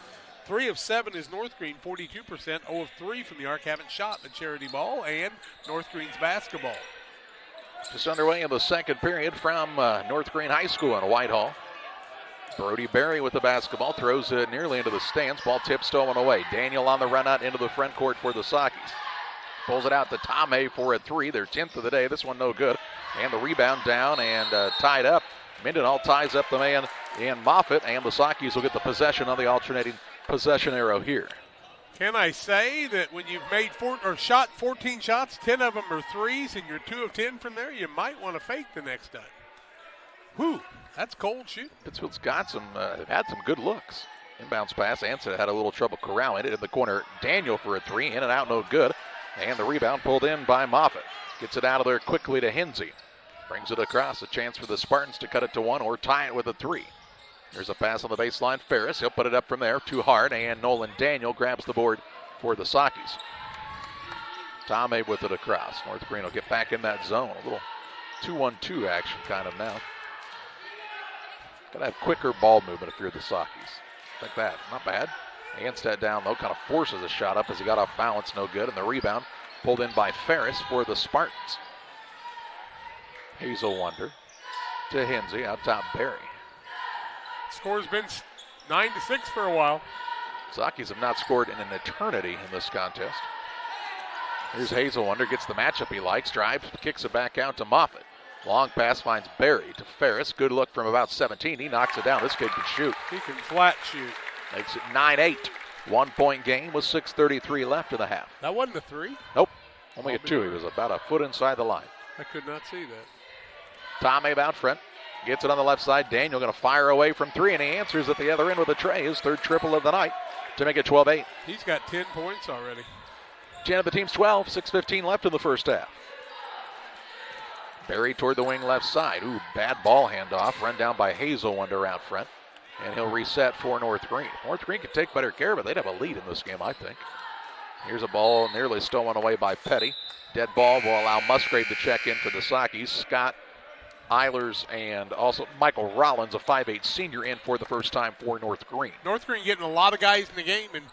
3 of 7 is North Greene, 42%, 0 of 3 from the arc, haven't shot the charity ball, and North Greene's basketball. Just underway in the second period from North Greene High School in Whitehall. Brody Berry with the basketball, throws it nearly into the stands. Ball tip stolen away. Daniel on the run out into the front court for the Sockies. Pulls it out to Tomei for a 3, their 10th of the day. This one no good. And the rebound down and tied up. Mindenall ties up the man in Moffitt, and the Sockies will get the possession on the alternating possession arrow here. Can I say that when you've made shot 14 shots, 10 of them are threes, and you're 2 of 10 from there, you might want to fake the next time. Whew, that's cold shooting. Pittsfield's got some, had some good looks. Inbounds pass, Anson had a little trouble corralling it in the corner. Daniel for a 3, in and out, no good. And the rebound pulled in by Moffitt. Gets it out of there quickly to Hinsey. Brings it across, a chance for the Spartans to cut it to 1 or tie it with a 3. There's a pass on the baseline. Ferris, he'll put it up from there, too hard, and Nolan Daniel grabs the board for the Sockies. Tomei with it across. North Greene will get back in that zone. A little 2-1-2 action kind of now. Gotta have quicker ball movement if you're the Sockies. Like that, not bad. Anstead down low, kind of forces a shot up as he got off balance, no good. And the rebound pulled in by Ferris for the Spartans. Hazelwonder to Hinsey, out top Barry. Score's been 9-6 for a while. Sockies have not scored in an eternity in this contest. Here's Hazelwonder, gets the matchup he likes, drives, kicks it back out to Moffitt. Long pass finds Barry to Ferris. Good look from about 17. He knocks it down. This kid can shoot. He can flat shoot. Makes it 9-8. 1 point game with 6:33 left in the half. That wasn't a 3? Nope. Only a 2. He was about a foot inside the line. I could not see that. Tomei out front. Gets it on the left side. Daniel going to fire away from 3, and he answers at the other end with a tray. His 3rd triple of the night to make it 12-8. He's got 10 points already. 10 of the team's 12. 6:15 left in the first half. Barry toward the wing left side. Ooh, bad ball handoff. Run down by Hazelwonder out front. And he'll reset for North Greene. North Greene could take better care of it. They'd have a lead in this game, I think. Here's a ball nearly stolen away by Petty. Dead ball will allow Musgrave to check in for the Sockies. Scott Eilers and also Michael Rollins, a 5'8 senior, in for the first time for North Greene. North Greene getting a lot of guys in the game, and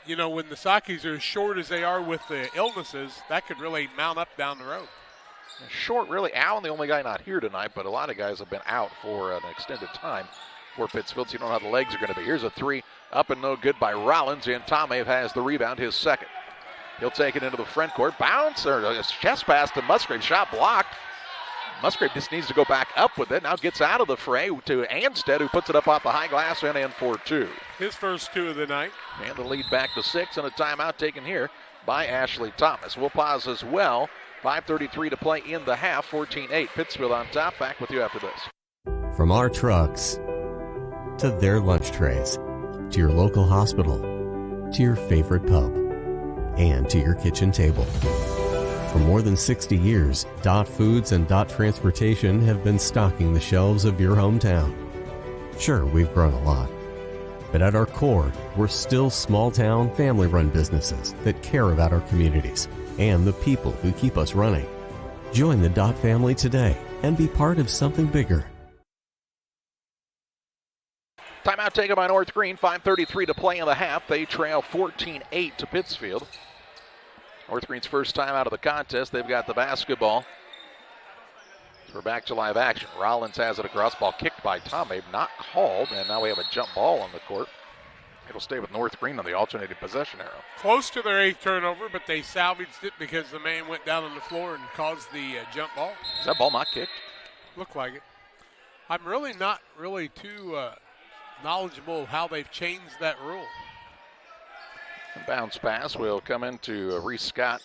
you know, when the Sockies are as short as they are with the illnesses, that could really mount up down the road. Short, really. Allen, the only guy not here tonight, but a lot of guys have been out for an extended time for Pittsfield, so you don't know how the legs are going to be. Here's a three up and no good by Rollins, and Tomave has the rebound, his second. He'll take it into the front court. Bounce, or a chest pass to Musgrave. Shot blocked. Musgrave just needs to go back up with it. Now gets out of the fray to Anstead, who puts it up off the high glass and in for two. His first two of the night. And the lead back to 6, and a timeout taken here by Ashley Thomas. We'll pause as well. 5:33 to play in the half. 14-8. Pittsfield on top. Back with you after this. From our trucks to their lunch trays, to your local hospital, to your favorite pub, and to your kitchen table. For more than 60 years, Dot Foods and Dot Transportation have been stocking the shelves of your hometown. Sure, we've grown a lot, but at our core, we're still small-town, family-run businesses that care about our communities and the people who keep us running. Join the Dot family today and be part of something bigger. Timeout taken by North Greene. 5:33 to play in the half. They trail 14-8 to Pittsfield. North Greene's first time out of the contest. They've got the basketball. We're back to live action. Rollins has it across. Ball kicked by Tomave, not called, and now we have a jump ball on the court. It'll stay with North Greene on the alternating possession arrow. Close to their 8th turnover, but they salvaged it because the man went down on the floor and caused the jump ball. Is that ball not kicked? Looked like it. I'm really not too knowledgeable of how they've changed that rule. Bounce pass will come into Reese Scott.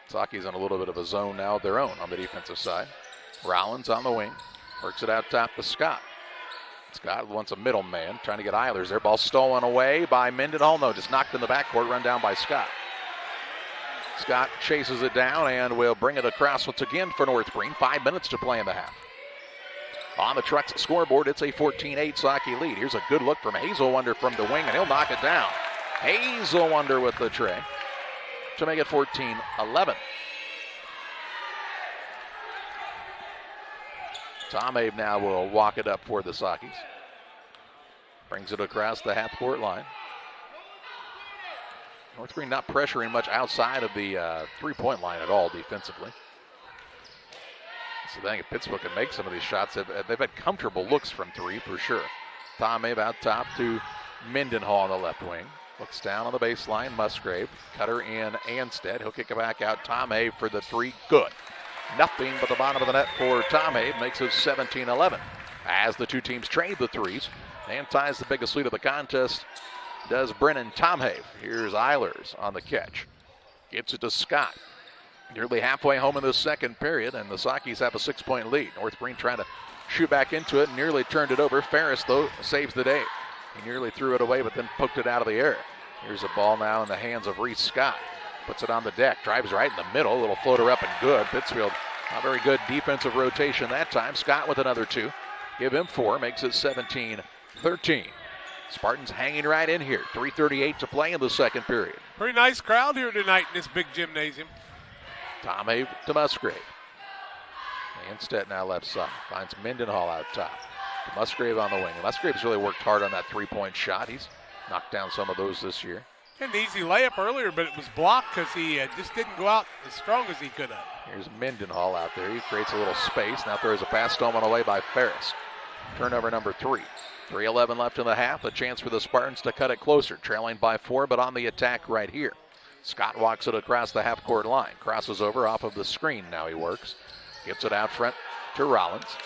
Saki's in a little bit of a zone now of their own on the defensive side. Rollins on the wing. Works it out top to Scott. Scott wants a middleman, trying to get Eilers there. Ball stolen away by Mendenhall. No, just knocked in the backcourt, run down by Scott. Scott chases it down and will bring it across once again for North Greene. 5 minutes to play in the half. On the Trucks scoreboard, it's a 14-8 Saki lead. Here's a good look from Hazelwonder from the wing, and he'll knock it down. Hazelwonder with the tray to make it 14-11. Tom Abe now will walk it up for the Sakis. Brings it across the half-court line. North Greene not pressuring much outside of the three-point line at all defensively. So I think if Pittsfield can make some of these shots, they've had comfortable looks from three for sure. Tom Abe out top to Mendenhall on the left wing. Looks down on the baseline. Musgrave. Cutter in Anstead. He'll kick it back out. Tom Abe for the three. Good. Nothing but the bottom of the net for Tom Abe. Makes it 17-11. As the two teams trade the threes and ties the biggest lead of the contest does Brennan Tomhave. Here's Eilers on the catch. Gets it to Scott. Nearly halfway home in the second period, and the Sakis have a 6-point lead. North Greene trying to shoot back into it, nearly turned it over. Ferris, though, saves the day. He nearly threw it away, but then poked it out of the air. Here's a ball now in the hands of Reese Scott. Puts it on the deck, drives right in the middle. Little floater up and good. Pittsfield, not very good defensive rotation that time. Scott with another two. Give him 4, makes it 17-13. Spartans hanging right in here. 3:38 to play in the second period. Pretty nice crowd here tonight in this big gymnasium. Tom Abe to Musgrave. Anstead now left side. Finds Mendenhall out top. To Musgrave on the wing. Musgrave's really worked hard on that three-point shot. He's knocked down some of those this year. An easy layup earlier, but it was blocked because he just didn't go out as strong as he could have. Here's Mendenhall out there. He creates a little space. Now throws a pass stolen away by Ferris. Turnover number 3. 3:11 left in the half. A chance for the Spartans to cut it closer. Trailing by 4, but on the attack right here. Scott walks it across the half-court line. Crosses over off of the screen. Now he works. Gets it out front to Rollins.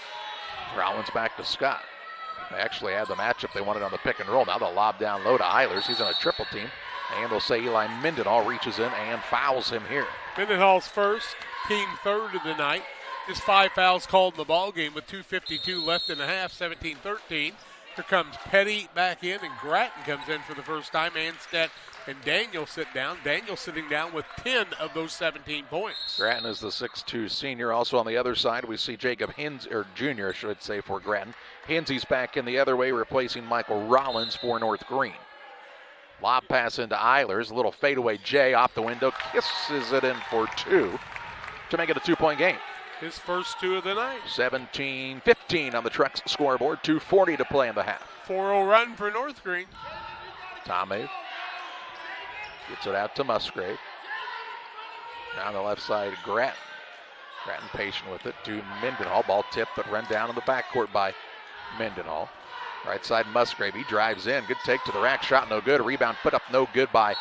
Rollins back to Scott. They actually had the matchup they wanted on the pick and roll. Now they'll lob down low to Eilers. He's in a triple team. And they'll say Eli Mendenhall reaches in and fouls him here. Mendenhall's first, team third of the night. Just 5 fouls called in the ball game with 2:52 left in the half, 17-13. Here comes Petty back in, and Grattan comes in for the first time. Anstead and Daniel sit down. Daniel sitting down with 10 of those 17 points. Grattan is the 6'2 senior. Also on the other side, we see Jacob Hins, or junior, I should say, for Grattan. Hinsy's back in the other way, replacing Michael Rollins for North Greene. Lob pass into Eilers. A little fadeaway J off the window. Kisses it in for 2 to make it a 2-point game. His first 2 of the night. 17-15 on the Trucks scoreboard. 2:40 to play in the half. 4-0 run for North Greene. Tom Abe gets it out to Musgrave. Down the left side, Grattan. Grattan patient with it to Mendenhall. Ball tipped but run down in the backcourt by Mendenhall. Right side Musgrave. He drives in. Good take to the rack. Shot no good. Rebound put up no good by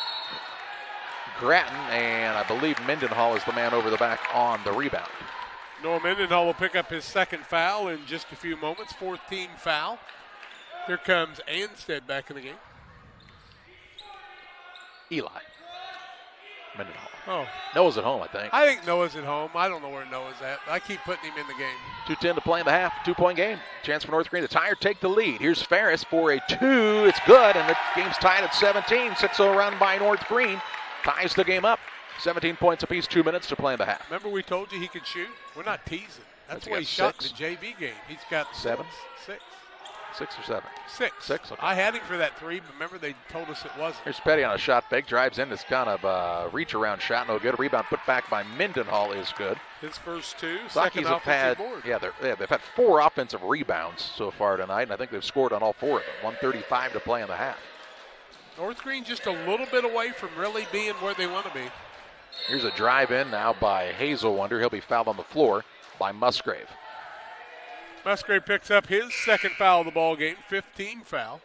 Grattan. And I believe Mendenhall is the man over the back on the rebound. Noah Mendenhall will pick up his second foul in just a few moments. 4th team foul. Here comes Anstead back in the game. Eli. Mendenhall. Oh. Noah's at home, I think. I think Noah's at home. I don't know where Noah's at. I keep putting him in the game. 2:10 to play in the half. 2-point game. Chance for North Greene to tie or take the lead. Here's Ferris for a 2. It's good, and the game's tied at 17. 6-0 run by North Greene. Ties the game up. 17 points apiece, 2 minutes to play in the half. Remember we told you he could shoot? We're not teasing. That's why he got shot in the JV game. He's got 7? 6. 6 or 7? 6. 6, okay. I had him for that 3, but remember they told us it wasn't. Here's Petty on a shot fake. Drives in. This kind of reach-around shot. No good. Rebound put back by Mendenhall is good. His first 2. Second offensive board. Yeah, they've had 4 offensive rebounds so far tonight, and I think they've scored on all 4 of them. 1:35 to play in the half. North Greene just a little bit away from really being where they want to be. Here's a drive in now by Hazelwonder. He'll be fouled on the floor by Musgrave. Musgrave picks up his second foul of the ball game, 15 foul.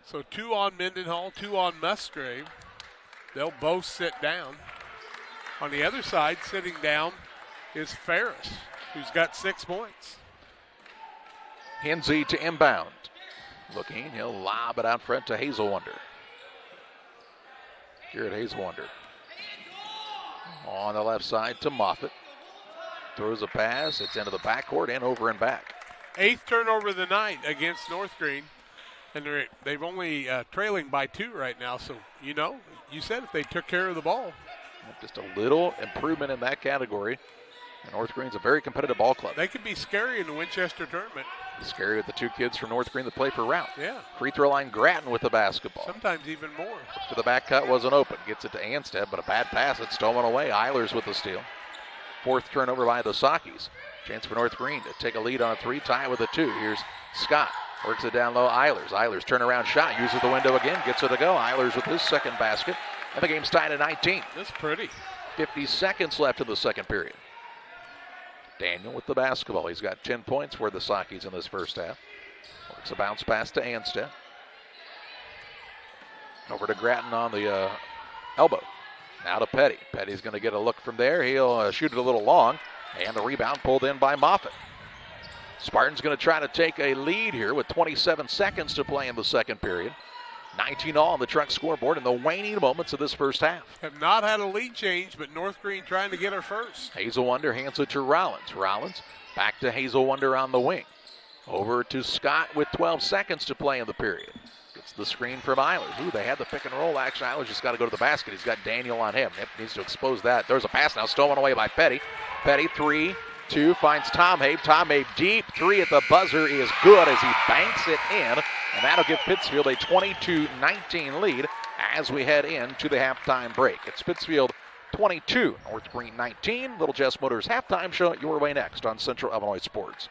So 2 on Mendenhall, 2 on Musgrave. They'll both sit down. On the other side, sitting down is Ferris, who's got 6 points. Hensey to inbound. Looking, he'll lob it out front to Hazelwonder. Here at Hazelwonder. On the left side to Moffitt. Throws a pass. It's into the backcourt and over and back. 8th turnover of the night against North Greene. And they've only trailing by 2 right now. So, you said if they took care of the ball. Just a little improvement in that category. And North Greene's a very competitive ball club. They could be scary in the Winchester tournament. Scary with the 2 kids from North Greene that play for Route. Yeah. Free throw line Grattan with the basketball. Sometimes even more. To the back cut wasn't open. Gets it to Anstead, but a bad pass. It's stolen away. Eilers with the steal. 4th turnover by the Sakis. Chance for North Greene to take a lead on a 3, tie with a 2. Here's Scott. Works it down low. Eilers. Eilers turnaround shot. Uses the window again. Gets it to go. Eilers with his second basket. And the game's tied at 19. That's pretty. 50 seconds left in the second period. Daniel with the basketball. He's got 10 points for the Sakis in this first half. Works a bounce pass to Anstead. Over to Grattan on the elbow. Now to Petty. Petty's going to get a look from there. He'll shoot it a little long. And the rebound pulled in by Moffitt. Spartans going to try to take a lead here with 27 seconds to play in the second period. 19 all on the Truck scoreboard in the waning moments of this first half. Have not had a lead change, but North Greene trying to get her first. Hazelwonder hands it to Rollins. Rollins back to Hazelwonder on the wing. Over to Scott with 12 seconds to play in the period. Gets the screen from Eilers. Ooh, they had the pick and roll action. Eilers just got to go to the basket. He's got Daniel on him. Yep, needs to expose that. There's a pass now stolen away by Petty. Petty, 3, 2, finds Tom Habe. Tom Habe deep. 3 at the buzzer is good as he banks it in. And that'll give Pittsfield a 22-19 lead as we head into the halftime break. It's Pittsfield 22, North Greene 19. Little Jess Motors halftime show your way next on Central Illinois Sports.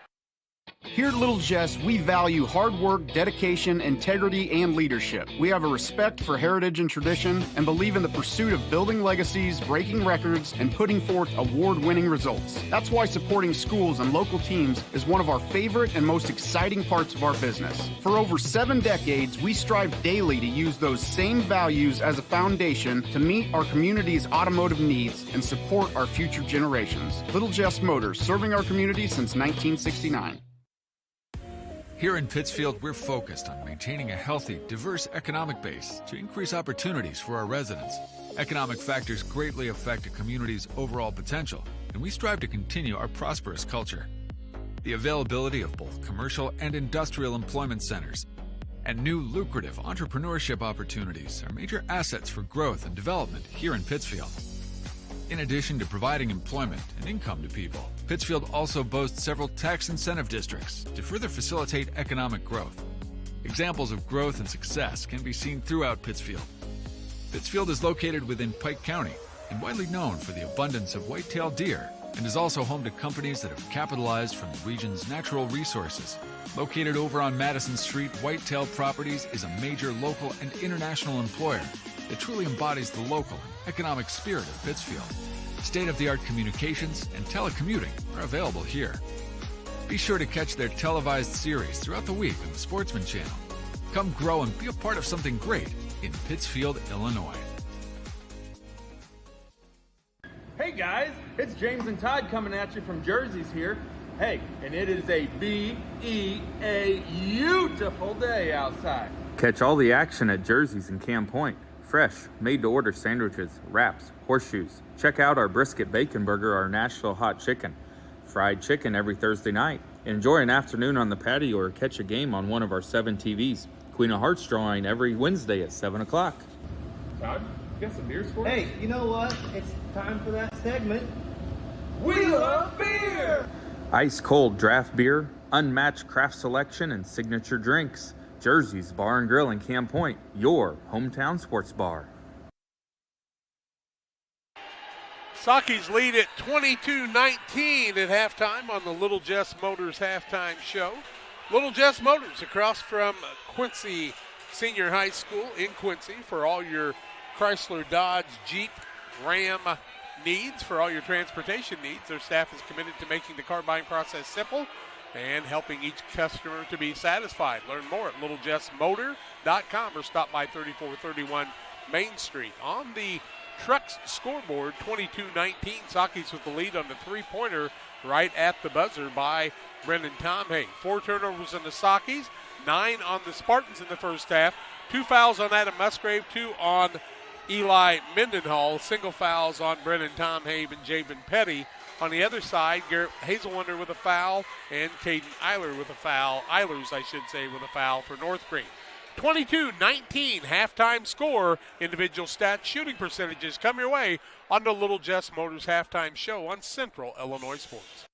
Here at Little Jess, we value hard work, dedication, integrity, and leadership. We have a respect for heritage and tradition and believe in the pursuit of building legacies, breaking records, and putting forth award-winning results. That's why supporting schools and local teams is one of our favorite and most exciting parts of our business. For over 7 decades, we strive daily to use those same values as a foundation to meet our community's automotive needs and support our future generations. Little Jess Motors, serving our community since 1969. Here in Pittsfield, we're focused on maintaining a healthy, diverse economic base to increase opportunities for our residents. Economic factors greatly affect a community's overall potential, and we strive to continue our prosperous culture. The availability of both commercial and industrial employment centers and new lucrative entrepreneurship opportunities are major assets for growth and development here in Pittsfield. In addition to providing employment and income to people, Pittsfield also boasts several tax incentive districts to further facilitate economic growth. Examples of growth and success can be seen throughout Pittsfield. Pittsfield is located within Pike County and widely known for the abundance of white-tailed deer, and is also home to companies that have capitalized from the region's natural resources. Located over on Madison Street, Whitetail Properties is a major local and international employer that truly embodies the local and economic spirit of Pittsfield. State-of-the-art communications and telecommuting are available here. Be sure to catch their televised series throughout the week on the Sportsman Channel. Come grow and be a part of something great in Pittsfield, Illinois. Hey guys, it's James and Todd coming at you from Jersey's here. Hey, and it is a beautiful day outside. Catch all the action at Jersey's in Camp Point. Fresh, made-to-order sandwiches, wraps, horseshoes. Check out our brisket bacon burger, our Nashville hot chicken. Fried chicken every Thursday night. Enjoy an afternoon on the patio or catch a game on one of our 7 TVs. Queen of Hearts drawing every Wednesday at 7 o'clock. Todd, you got some beers for us? Hey, you know what? It's time for that segment. We love beer! Ice cold draft beer, unmatched craft selection, and signature drinks. Jersey's Bar and Grill in Camp Point, your hometown sports bar. Sockies lead at 22-19 at halftime on the Little Jess Motors halftime show. Little Jess Motors across from Quincy Senior High School in Quincy for all your Chrysler, Dodge, Jeep, Ram needs, for all your transportation needs. Their staff is committed to making the car buying process simple and helping each customer to be satisfied. Learn more at littlejessmotor.com or stop by 3431 Main Street. On the Trucks scoreboard, 22-19. Sockies with the lead on the three-pointer right at the buzzer by Brendan Tomhey. 4 turnovers on the Sockies, 9 on the Spartans in the first half. 2 fouls on Adam Musgrave, 2 on Eli Mendenhall. Single fouls on Brendan Tomhave and Javen Petty. On the other side, Garrett Hazelwonder with a foul and Caden Eiler with a foul. Eilers, I should say, with a foul for North Greene. 22-19 halftime score. Individual stats, shooting percentages come your way on the Little Jess Motors halftime show on Central Illinois Sports.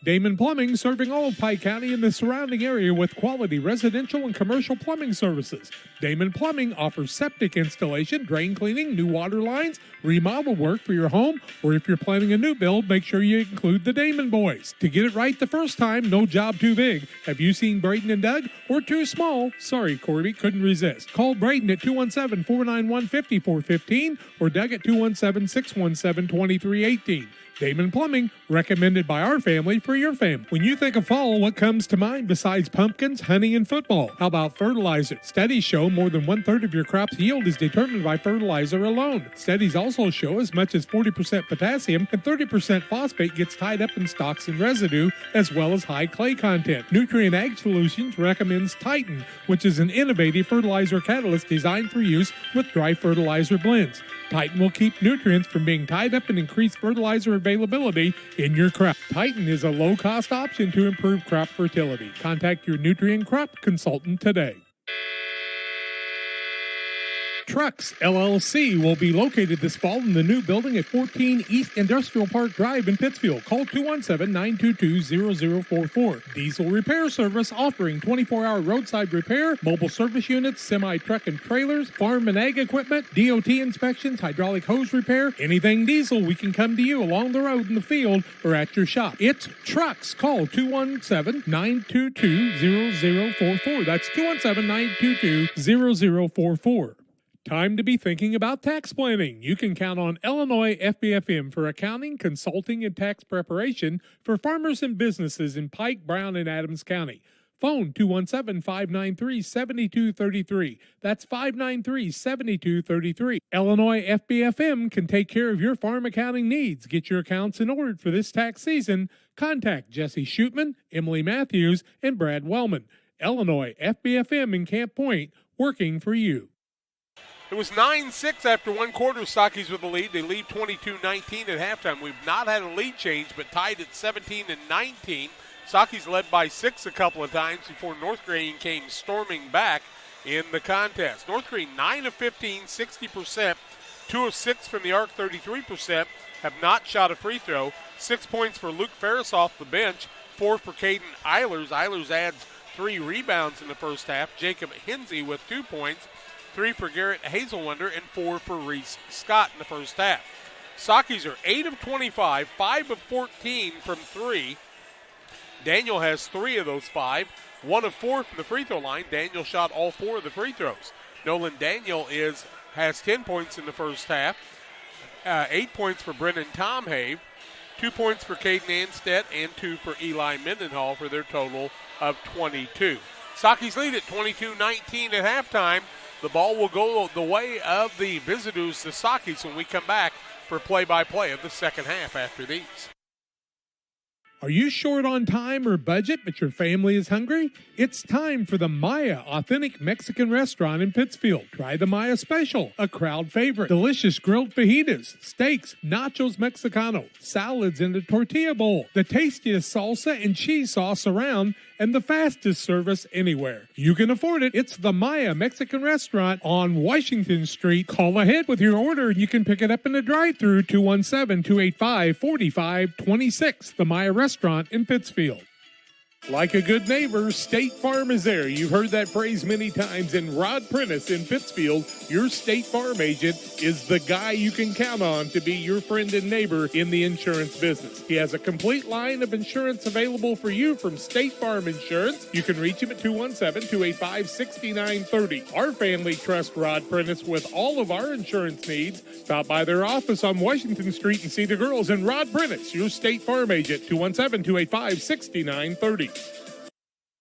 Damon Plumbing, serving all of Pike County and the surrounding area with quality residential and commercial plumbing services. Damon Plumbing offers septic installation, drain cleaning, new water lines, remodel work for your home, or if you're planning a new build, make sure you include the Damon boys. To get it right the first time, no job too big. Have you seen Braden and Doug? Or too small? Sorry, Corby, couldn't resist. Call Braden at 217-491-5415 or Doug at 217-617-2318. Damon Plumbing, recommended by our family for your family. When you think of fall, what comes to mind besides pumpkins, honey, and football? How about fertilizer? Studies show more than 1/3 of your crop's yield is determined by fertilizer alone. Studies also show as much as 40% potassium and 30% phosphate gets tied up in stalks and residue, as well as high clay content. Nutrient Ag Solutions recommends Titan, which is an innovative fertilizer catalyst designed for use with dry fertilizer blends. Titan will keep nutrients from being tied up and increase fertilizer availability in your crop. Titan is a low-cost option to improve crop fertility. Contact your nutrient crop consultant today. Trucks LLC will be located this fall in the new building at 14 East Industrial Park Drive in Pittsfield. Call 217-922-0044. Diesel repair service offering 24-hour roadside repair, mobile service units, semi-truck and trailers, farm and ag equipment, DOT inspections, hydraulic hose repair, anything diesel, we can come to you along the road in the field or at your shop. It's Trucks. Call 217-922-0044. That's 217-922-0044. Time to be thinking about tax planning. You can count on Illinois FBFM for accounting, consulting, and tax preparation for farmers and businesses in Pike, Brown, and Adams County. Phone 217-593-7233. That's 593-7233. Illinois FBFM can take care of your farm accounting needs. Get your accounts in order for this tax season. Contact Jesse Shootman, Emily Matthews, and Brad Wellman. Illinois FBFM in Camp Point, working for you. It was 9-6 after one quarter. Sockies with the lead. They lead 22-19 at halftime. We've not had a lead change, but tied at 17-19. Sockies led by 6 a couple of times before North Greene came storming back in the contest. North Greene 9 of 15, 60%, 2 of 6 from the arc, 33%. Have not shot a free throw. 6 points for Luke Ferris off the bench. 4 for Caden Eilers. Eilers adds 3 rebounds in the first half. Jacob Hinsey with 2 points. 3 for Garrett Hazelwonder, and 4 for Reese Scott in the first half. Sockies are 8 of 25, 5 of 14 from 3. Daniel has 3 of those 5, 1 of 4 from the free throw line. Daniel shot all 4 of the free throws. Nolan Daniel has 10 points in the first half. 8 points for Brennan Tomhave, 2 points for Caden Anstead, and 2 for Eli Mendenhall for their total of 22. Sockies lead at 22-19 at halftime. The ball will go the way of the visitors, the Sockies, when we come back for play-by-play of the second half after these. Are you short on time or budget, but your family is hungry? It's time for the Maya Authentic Mexican Restaurant in Pittsfield. Try the Maya Special, a crowd favorite. Delicious grilled fajitas, steaks, nachos Mexicano, salads in a tortilla bowl, the tastiest salsa and cheese sauce around, and the fastest service anywhere. You can afford it. It's the Maya Mexican Restaurant on Washington Street. Call ahead with your order and you can pick it up in the drive-thru, 217-285-4526. The Maya Restaurant in Pittsfield. Like a good neighbor, State Farm is there. You've heard that phrase many times. And Rod Prentice in Pittsfield, your State Farm agent, is the guy you can count on to be your friend and neighbor in the insurance business. He has a complete line of insurance available for you from State Farm Insurance. You can reach him at 217-285-6930. Our family trusts Rod Prentice with all of our insurance needs. Stop by their office on Washington Street and see the girls. And Rod Prentice, your State Farm agent, 217-285-6930.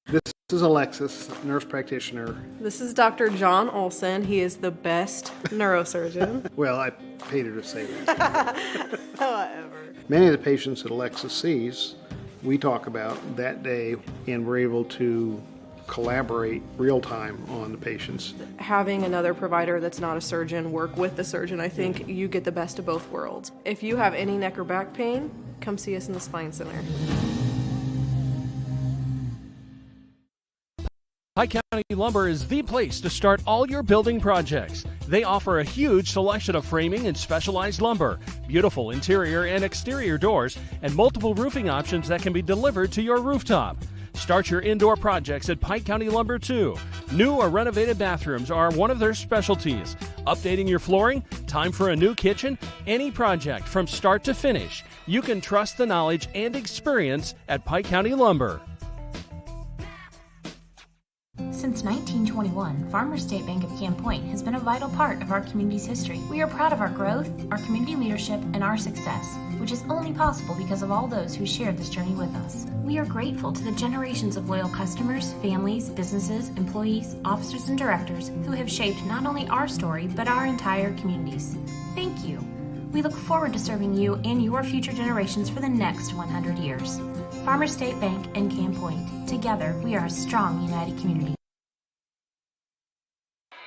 This is Alexis, nurse practitioner. This is Dr. John Olson. He is the best neurosurgeon. Well, I paid her to say that. However. Many of the patients that Alexis sees, we talk about that day, and we're able to collaborate real time on the patients. Having another provider that's not a surgeon work with the surgeon, I think you get the best of both worlds. If you have any neck or back pain, come see us in the Spine Center. Pike County Lumber is the place to start all your building projects. They offer a huge selection of framing and specialized lumber, beautiful interior and exterior doors, and multiple roofing options that can be delivered to your rooftop. Start your indoor projects at Pike County Lumber too. New or renovated bathrooms are one of their specialties. Updating your flooring, time for a new kitchen, any project from start to finish. You can trust the knowledge and experience at Pike County Lumber. Since 1921, Farmers State Bank of Camp Point has been a vital part of our community's history. We are proud of our growth, our community leadership, and our success, which is only possible because of all those who shared this journey with us. We are grateful to the generations of loyal customers, families, businesses, employees, officers, and directors who have shaped not only our story, but our entire communities. Thank you. We look forward to serving you and your future generations for the next 100 years. Farmers State Bank and Camp Point. Together, we are a strong, united community.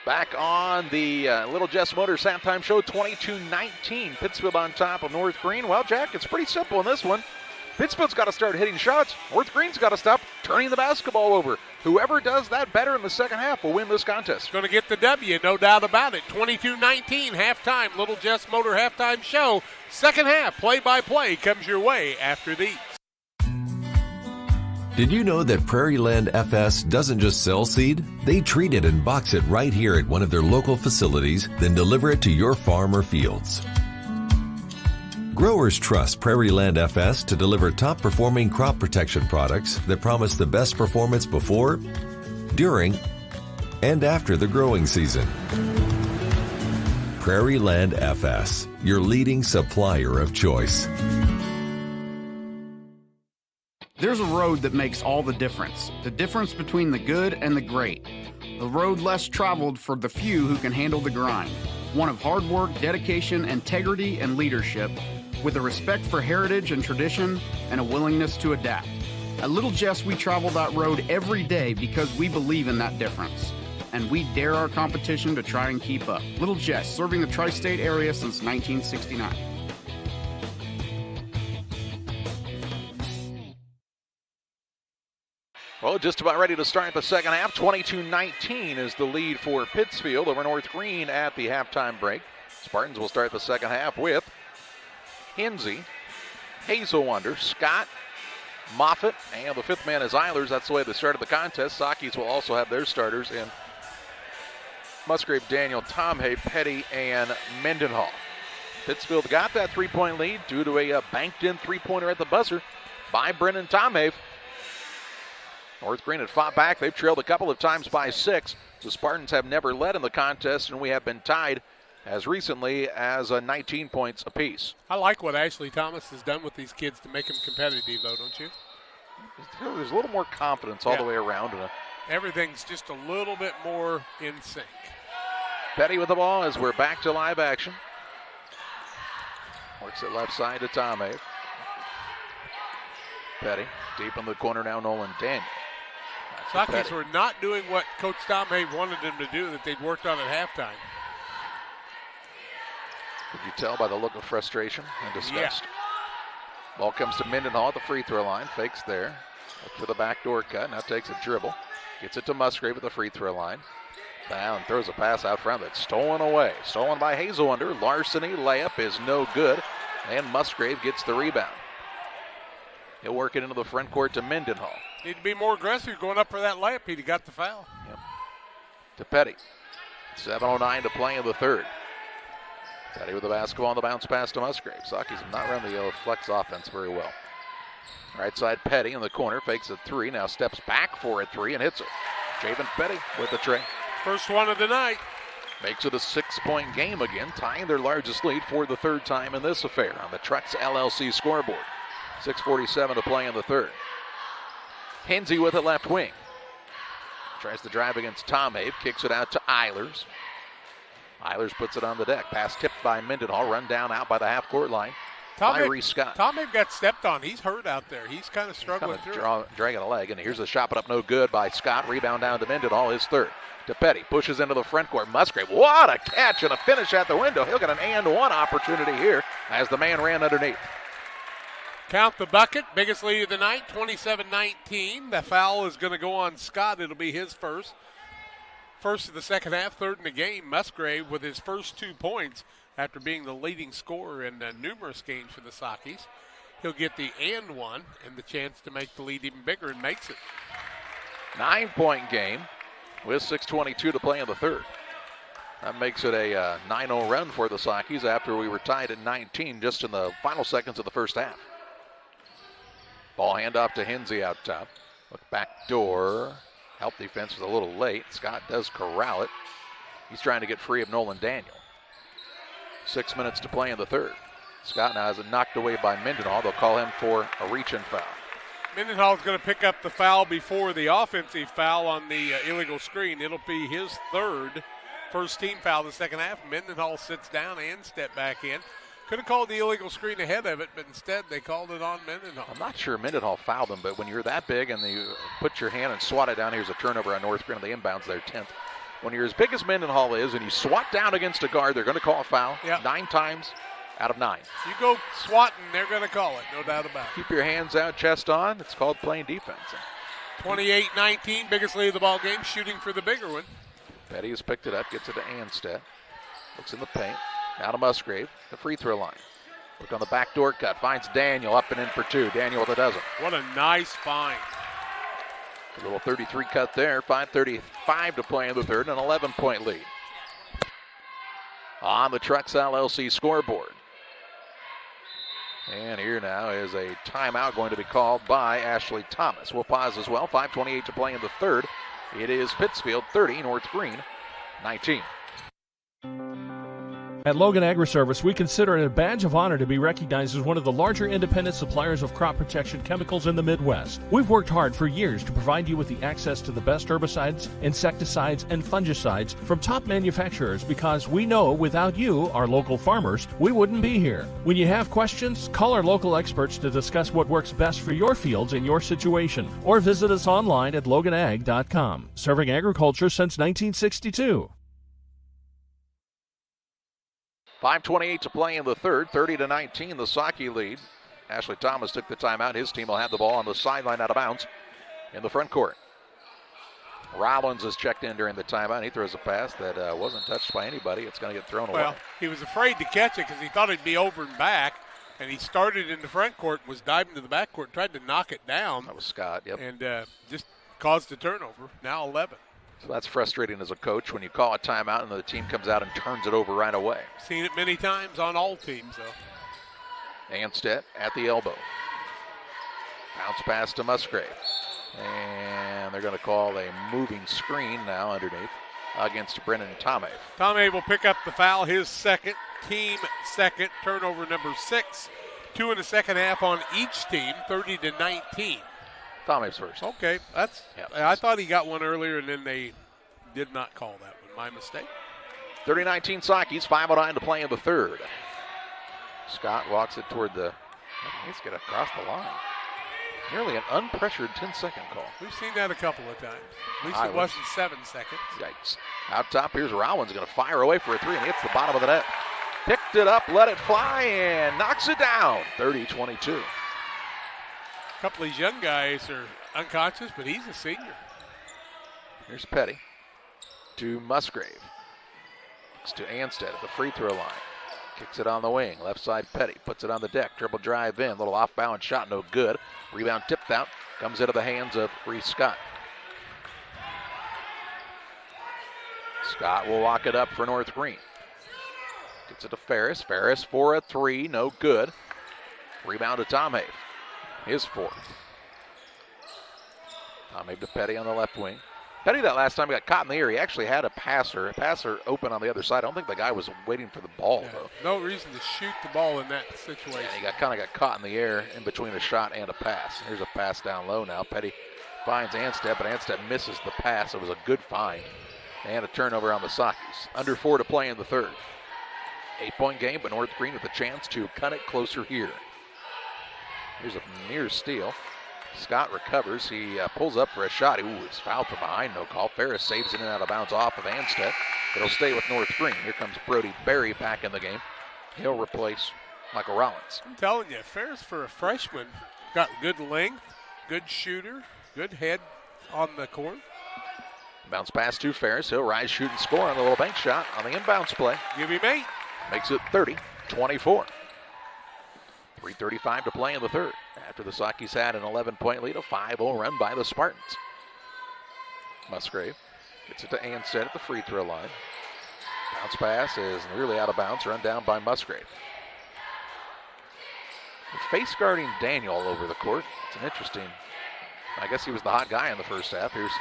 Back on the Little Jess Motors halftime show, 22-19. Pittsfield on top of North Greene. Well, Jack, it's pretty simple in this one. Pittsfield's got to start hitting shots. North Greene's got to stop turning the basketball over. Whoever does that better in the second half will win this contest. Going to get the W, no doubt about it. 22-19, halftime. Little Jess Motor halftime show. Second half, play-by-play comes your way after these. Did you know that Prairie Land FS doesn't just sell seed? They treat it and box it right here at one of their local facilities, then deliver it to your farm or fields. Growers trust Prairie Land FS to deliver top-performing crop protection products that promise the best performance before, during, and after the growing season. Prairie Land FS, your leading supplier of choice. There's a road that makes all the difference between the good and the great. The road less traveled for the few who can handle the grind. One of hard work, dedication, integrity, and leadership, with a respect for heritage and tradition and a willingness to adapt. At Little Jess, we travel that road every day because we believe in that difference. And we dare our competition to try and keep up. Little Jess, serving the tri-state area since 1969. Well, just about ready to start the second half. 22-19 is the lead for Pittsfield over North Greene at the halftime break. Spartans will start the second half with Hinsey, Hazelwonder, Scott, Moffitt, and the fifth man is Eilers. That's the way they started the contest. Sockies will also have their starters in Musgrave, Daniel, Tomhave, Petty, and Mendenhall. Pittsfield got that three-point lead due to a banked-in three-pointer at the buzzer by Brennan Tomhave. North Greene had fought back. They've trailed a couple of times by 6. The Spartans have never led in the contest, and we have been tied as recently as 19 points apiece. I like what Ashley Thomas has done with these kids to make them competitive, though, don't you? There's a little more confidence all the way around. Everything's just a little bit more in sync. Petty with the ball as we're back to live action. Works it left side to Tomei. Petty deep in the corner now, Nolan Daniel. Sockies were not doing what Coach Tomei wanted them to do that they'd worked on at halftime. Could you tell by the look of frustration and disgust? Yeah. Ball comes to Mendenhall at the free throw line. Fakes there. Look for the backdoor cut. Now takes a dribble. Gets it to Musgrave at the free throw line. Down, throws a pass out front that's stolen away. Stolen by Hazelwonder. Larceny layup is no good. And Musgrave gets the rebound. He'll work it into the front court to Mendenhall. Need to be more aggressive going up for that layup. He'd got the foul. Yep. To Petty. 7:09 to play in the third. Petty with the basketball on the bounce pass to Musgrave. Sockies have not run the flex offense very well. Right side Petty in the corner. Fakes a three. Now steps back for a three and hits it. Javen Petty with the tray. First one of the night. Makes it a 6-point game again, tying their largest lead for the third time in this affair on the Trucks LLC scoreboard. 6:47 to play in the third. Hensey with it left wing. Tries to drive against Tomei. Kicks it out to Eilers. Eilers puts it on the deck. Pass tipped by Mendenhall. Run down out by the half-court line. Tyree Scott. Tomei got stepped on. He's hurt out there. He's kind of struggling through. Dragging a leg. And here's a shot, but up no good by Scott. Rebound down to Mendenhall. His third. To Petty. Pushes into the front court. Musgrave. What a catch and a finish at the window. He'll get an and-one opportunity here as the man ran underneath. Count the bucket. Biggest lead of the night, 27-19. The foul is going to go on Scott. It'll be his first. First of the second half, third in the game. Musgrave with his first 2 points after being the leading scorer in numerous games for the Sockies. He'll get the and one and the chance to make the lead even bigger and makes it. 9-point game with 6:22 to play in the third. That makes it a 9-0 run for the Sockies after we were tied at 19 just in the final seconds of the first half. Ball handoff to Hensey out top. Look back door. Help defense was a little late. Scott does corral it. He's trying to get free of Nolan Daniel. 6 minutes to play in the third. Scott now has it knocked away by Mendenhall. They'll call him for a reach-in foul. Mendenhall's going to pick up the foul before the offensive foul on the illegal screen. It'll be his third first team foul in the second half. Mendenhall sits down and step back in. Could have called the illegal screen ahead of it, but instead they called it on Mendenhall. I'm not sure Mendenhall fouled him, but when you're that big and you put your hand and swat it down, here's a turnover on North Greene on the inbounds there, 10th. When you're as big as Mendenhall is and you swat down against a guard, they're going to call a foul 9 times out of 9. You go swatting, they're going to call it, no doubt about it. Keep your hands out, chest on. It's called playing defense. 28-19, biggest lead of the ball game, shooting for the bigger one. Petty has picked it up, gets it to Anstead. Looks in the paint. Now to Musgrave, the free throw line. Look on the backdoor cut, finds Daniel up and in for 2. Daniel with a dozen. What a nice find. A little 33 cut there, 5:35 to play in the third, an 11-point lead. On the Trucks LLC scoreboard. And here now is a timeout going to be called by Ashley Thomas. We'll pause as well. 5:28 to play in the third. It is Pittsfield 30, North Greene 19. At Logan Agri-Service, we consider it a badge of honor to be recognized as one of the larger independent suppliers of crop protection chemicals in the Midwest. We've worked hard for years to provide you with the access to the best herbicides, insecticides, and fungicides from top manufacturers because we know without you, our local farmers, we wouldn't be here. When you have questions, call our local experts to discuss what works best for your fields and your situation, or visit us online at loganag.com. Serving agriculture since 1962. 5:28 to play in the third, 30-19, the Saukey lead. Ashley Thomas took the timeout. His team will have the ball on the sideline out of bounds in the front court. Rollins is checked in during the timeout. He throws a pass that wasn't touched by anybody. It's going to get thrown away. Well, he was afraid to catch it because he thought it'd be over and back, and he started in the front court, was diving to the back court, tried to knock it down. That was Scott, yep. And just caused a turnover. Now 11. So that's frustrating as a coach when you call a timeout and the team comes out and turns it over right away. Seen it many times on all teams, though. Anstead at the elbow. Bounce pass to Musgrave. And they're going to call a moving screen now underneath. against Brennan Tomei. Tomei will pick up the foul, his second, team second, turnover number 6. 2 in the second half on each team, 30-19. Tomei's first. Okay, I thought he got one earlier, and then they did not call that one. My mistake. 30-19 Sockies, 5:09 to play in the third. Scott walks it toward the, he's going to cross the line. Nearly an unpressured 10-second call. We've seen that a couple of times. At least it wasn't 7 seconds. Yikes. Out top, here's Rollins going to fire away for a 3 and hits the bottom of the net. Picked it up, let it fly, and knocks it down. 30-22. A couple of these young guys are unconscious, but he's a senior. Here's Petty to Musgrave. To Anstead at the free throw line. Kicks it on the wing. Left side Petty. Puts it on the deck. Dribble drive in. Little off balance shot. No good. Rebound tipped out. Comes into the hands of Reese Scott. Scott will walk it up for North Greene. Gets it to Ferris. Ferris for a 3. No good. Rebound to Tomei. His 4th. Tomei to Petty on the left wing. Petty that last time got caught in the air. He actually had a passer open on the other side. I don't think the guy was waiting for the ball, though. No reason to shoot the ball in that situation. Yeah, he kind of got caught in the air in between a shot and a pass. Here's a pass down low now. Petty finds Anstead, but Anstead misses the pass. It was a good find. And a turnover on the Sockies. Under 4 to play in the third. 8-point game, but North Greene with a chance to cut it closer here. Here's a near steal. Scott recovers. He pulls up for a shot. Ooh, it's fouled from behind. No call. Ferris saves it in and out of bounds off of Anstead. It'll stay with North Greene. Here comes Brody Berry back in the game. He'll replace Michael Rollins. I'm telling you, Ferris for a freshman got good length, good shooter, good head on the court. Bounce pass to Ferris. He'll rise, shoot, and score on the little bank shot on the inbounds play. Give him 8. Makes it 30-24. 3:35 to play in the third. After the Sockies had an 11-point lead, a 5-0 run by the Spartans. Musgrave gets it to Anstead at the free throw line. Bounce pass is nearly out of bounds, run down by Musgrave. Face guarding Daniel over the court. It's an interesting, I guess he was the hot guy in the first half. Here's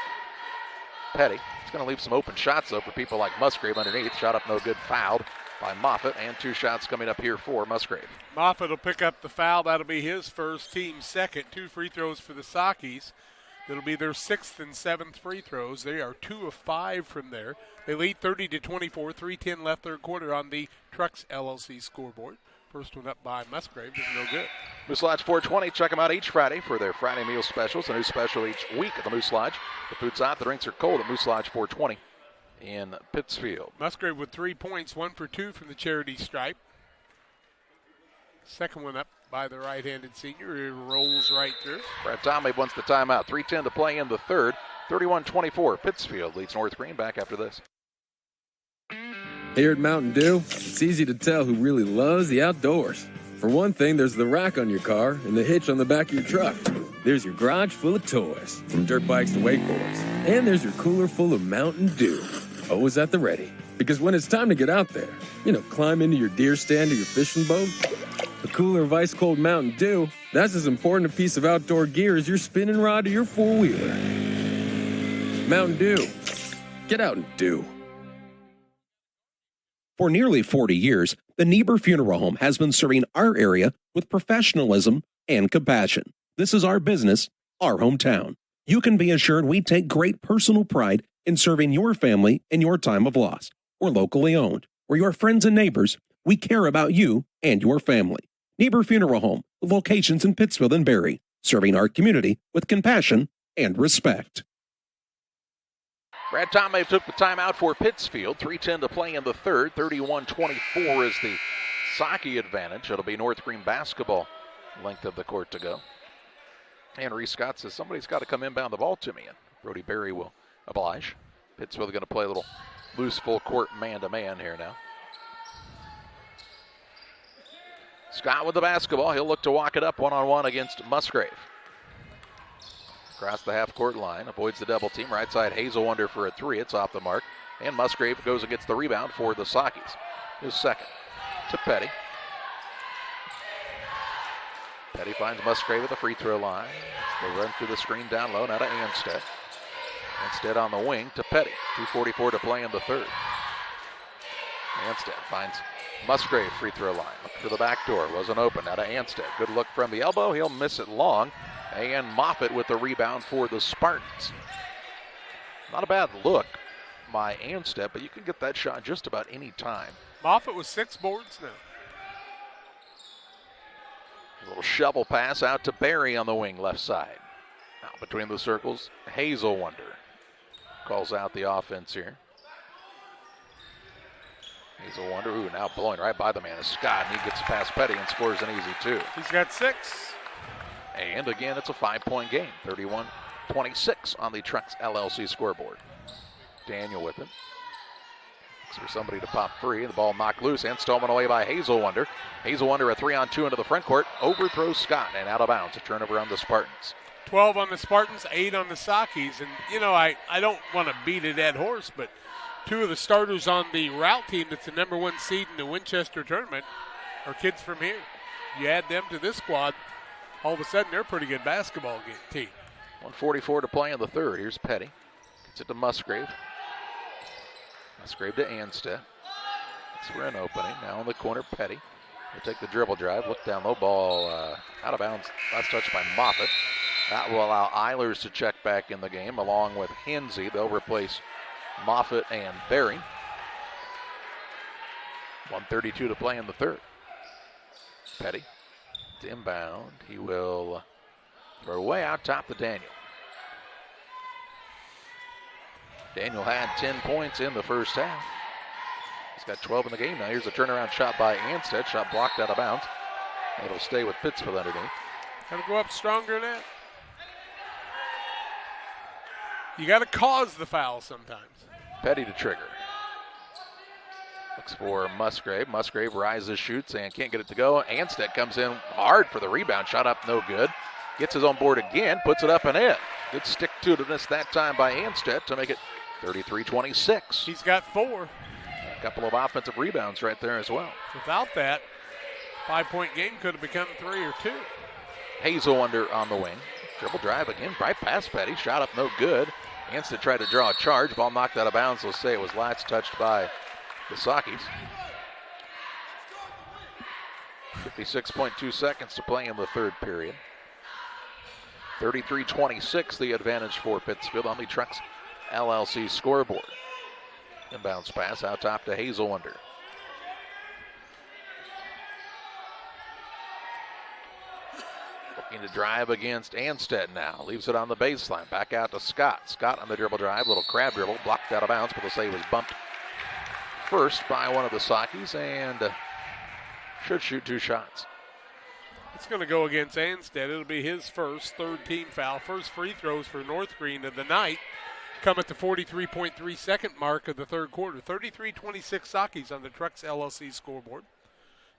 Petty. It's going to leave some open shots, though, for people like Musgrave underneath. Shot up no good, fouled by Moffitt, and 2 shots coming up here for Musgrave. Moffitt will pick up the foul. That'll be his first, team second. 2 free throws for the Sockies. That'll be their 6th and 7th free throws. They are 2 of 5 from there. They lead 30-24, 3:10 left third quarter on the Trucks LLC scoreboard. First one up by Musgrave is no good. Moose Lodge 420. Check them out each Friday for their Friday meal specials. A new special each week at the Moose Lodge. The food's hot, the drinks are cold at Moose Lodge 420 in Pittsfield. Musgrave with 3 points, 1 for 2 from the charity stripe. Second one up by the right-handed senior. It rolls right through. Brad Tomei wants the timeout. 3:10 to play in the third. 31-24. Pittsfield leads North Greene. Back after this. Here at Mountain Dew, it's easy to tell who really loves the outdoors. For one thing, there's the rack on your car and the hitch on the back of your truck. There's your garage full of toys, from dirt bikes to wakeboards. And there's your cooler full of Mountain Dew. Always at the ready. Because when it's time to get out there, climb into your deer stand or your fishing boat, a cooler of ice-cold Mountain Dew, that's as important a piece of outdoor gear as your spinning rod or your four-wheeler. Mountain Dew. Get out and do. For nearly 40 years, the Niebuhr Funeral Home has been serving our area with professionalism and compassion. This is our business, our hometown. You can be assured we take great personal pride in serving your family in your time of loss. We're locally owned. We're your friends and neighbors. We care about you and your family. Niebuhr Funeral Home, with locations in Pittsfield and Barry, serving our community with compassion and respect. Brad Tomei took the timeout for Pittsfield. 3:10 to play in the third. 31-24 is the Socky advantage. It'll be North Greene basketball length of the court to go. And Reese Scott says somebody's got to come inbound the ball to me, and Brody Berry will oblige. Pittsfield are going to play a little loose full court man-to-man here now. Scott with the basketball. He'll look to walk it up one-on-one against Musgrave. Across the half-court line, avoids the double team. Right side, Hazelwonder for a 3. It's off the mark. And Musgrave goes and gets the rebound for the Sockies. His second to Petty. Petty finds Musgrave at the free throw line. They run through the screen down low, now to Anstead. Instead on the wing to Petty. 2:44 to play in the third. Anstead finds Musgrave free throw line. Look for the back door. Wasn't open. Now to Anstead. Good look from the elbow. He'll miss it long. And Moffitt with the rebound for the Spartans. Not a bad look by Anstead, but you can get that shot just about any time. Moffitt with 6 boards now. A little shovel pass out to Barry on the wing left side. Now between the circles, Hazelwonder calls out the offense here. Hazelwonder, ooh, now blowing right by the man is Scott, and he gets past Petty and scores an easy 2. He's got 6. And again, it's a 5-point game, 31-26 on the Trucks LLC scoreboard. Daniel with it. Looks for somebody to pop free. The ball knocked loose and stolen away by Hazelwonder. Hazelwonder a 3-on-2 into the front court. Overthrows Scott and out of bounds. A turnover on the Spartans. 12 on the Spartans, 8 on the Sockies. And, you know, I don't want to beat a dead horse, but 2 of the starters on the route team that's the number 1 seed in the Winchester tournament are kids from here. You add them to this squad, all of a sudden they're a pretty good basketball team. 1:44 to play in the third. Here's Petty. Gets it to Musgrave. Musgrave to Anstead. Looks for an opening. Now in the corner, Petty. He'll take the dribble drive. Look down low, ball out of bounds. Last touch by Moffitt. That will allow Eilers to check back in the game along with Hensey. They'll replace Moffitt and Barry. 1:32 to play in the third. Petty to inbound. He will throw way out top to Daniel. Daniel had 10 points in the first half. He's got 12 in the game now. Here's a turnaround shot by Anstead. Shot blocked out of bounds. It'll stay with Pittsfield underneath. Got to go up stronger than that. You got to cause the foul sometimes. Petty to trigger. Looks for Musgrave. Musgrave rises, shoots, and can't get it to go. Anstead comes in hard for the rebound. Shot up, no good. Gets his own board again, puts it up and in. Good stick-to-itiveness that time by Anstead to make it 33-26. He's got 4. A couple of offensive rebounds right there as well. Without that, 5-point game could have become 3 or 2. Hazelwonder on the wing. Dribble drive again, right past Petty. Shot up, no good. Anstead tried to draw a charge. Ball knocked out of bounds. Let's say it was last touched by the Sockies. 56.2 seconds to play in the third period. 33-26, the advantage for Pittsfield on the Trucks LLC scoreboard. Inbounds pass out top to Hazelwonder. Looking to drive against Anstead now. Leaves it on the baseline. Back out to Scott. Scott on the dribble drive. Little crab dribble. Blocked out of bounds, but they'll say he was bumped first by one of the Sockies and should shoot 2 shots. It's going to go against Anstead. It'll be his first, 3rd team foul. First free throws for North Greene of the night come at the 43.3 second mark of the third quarter. 33-26 Sockies on the Trucks LLC scoreboard.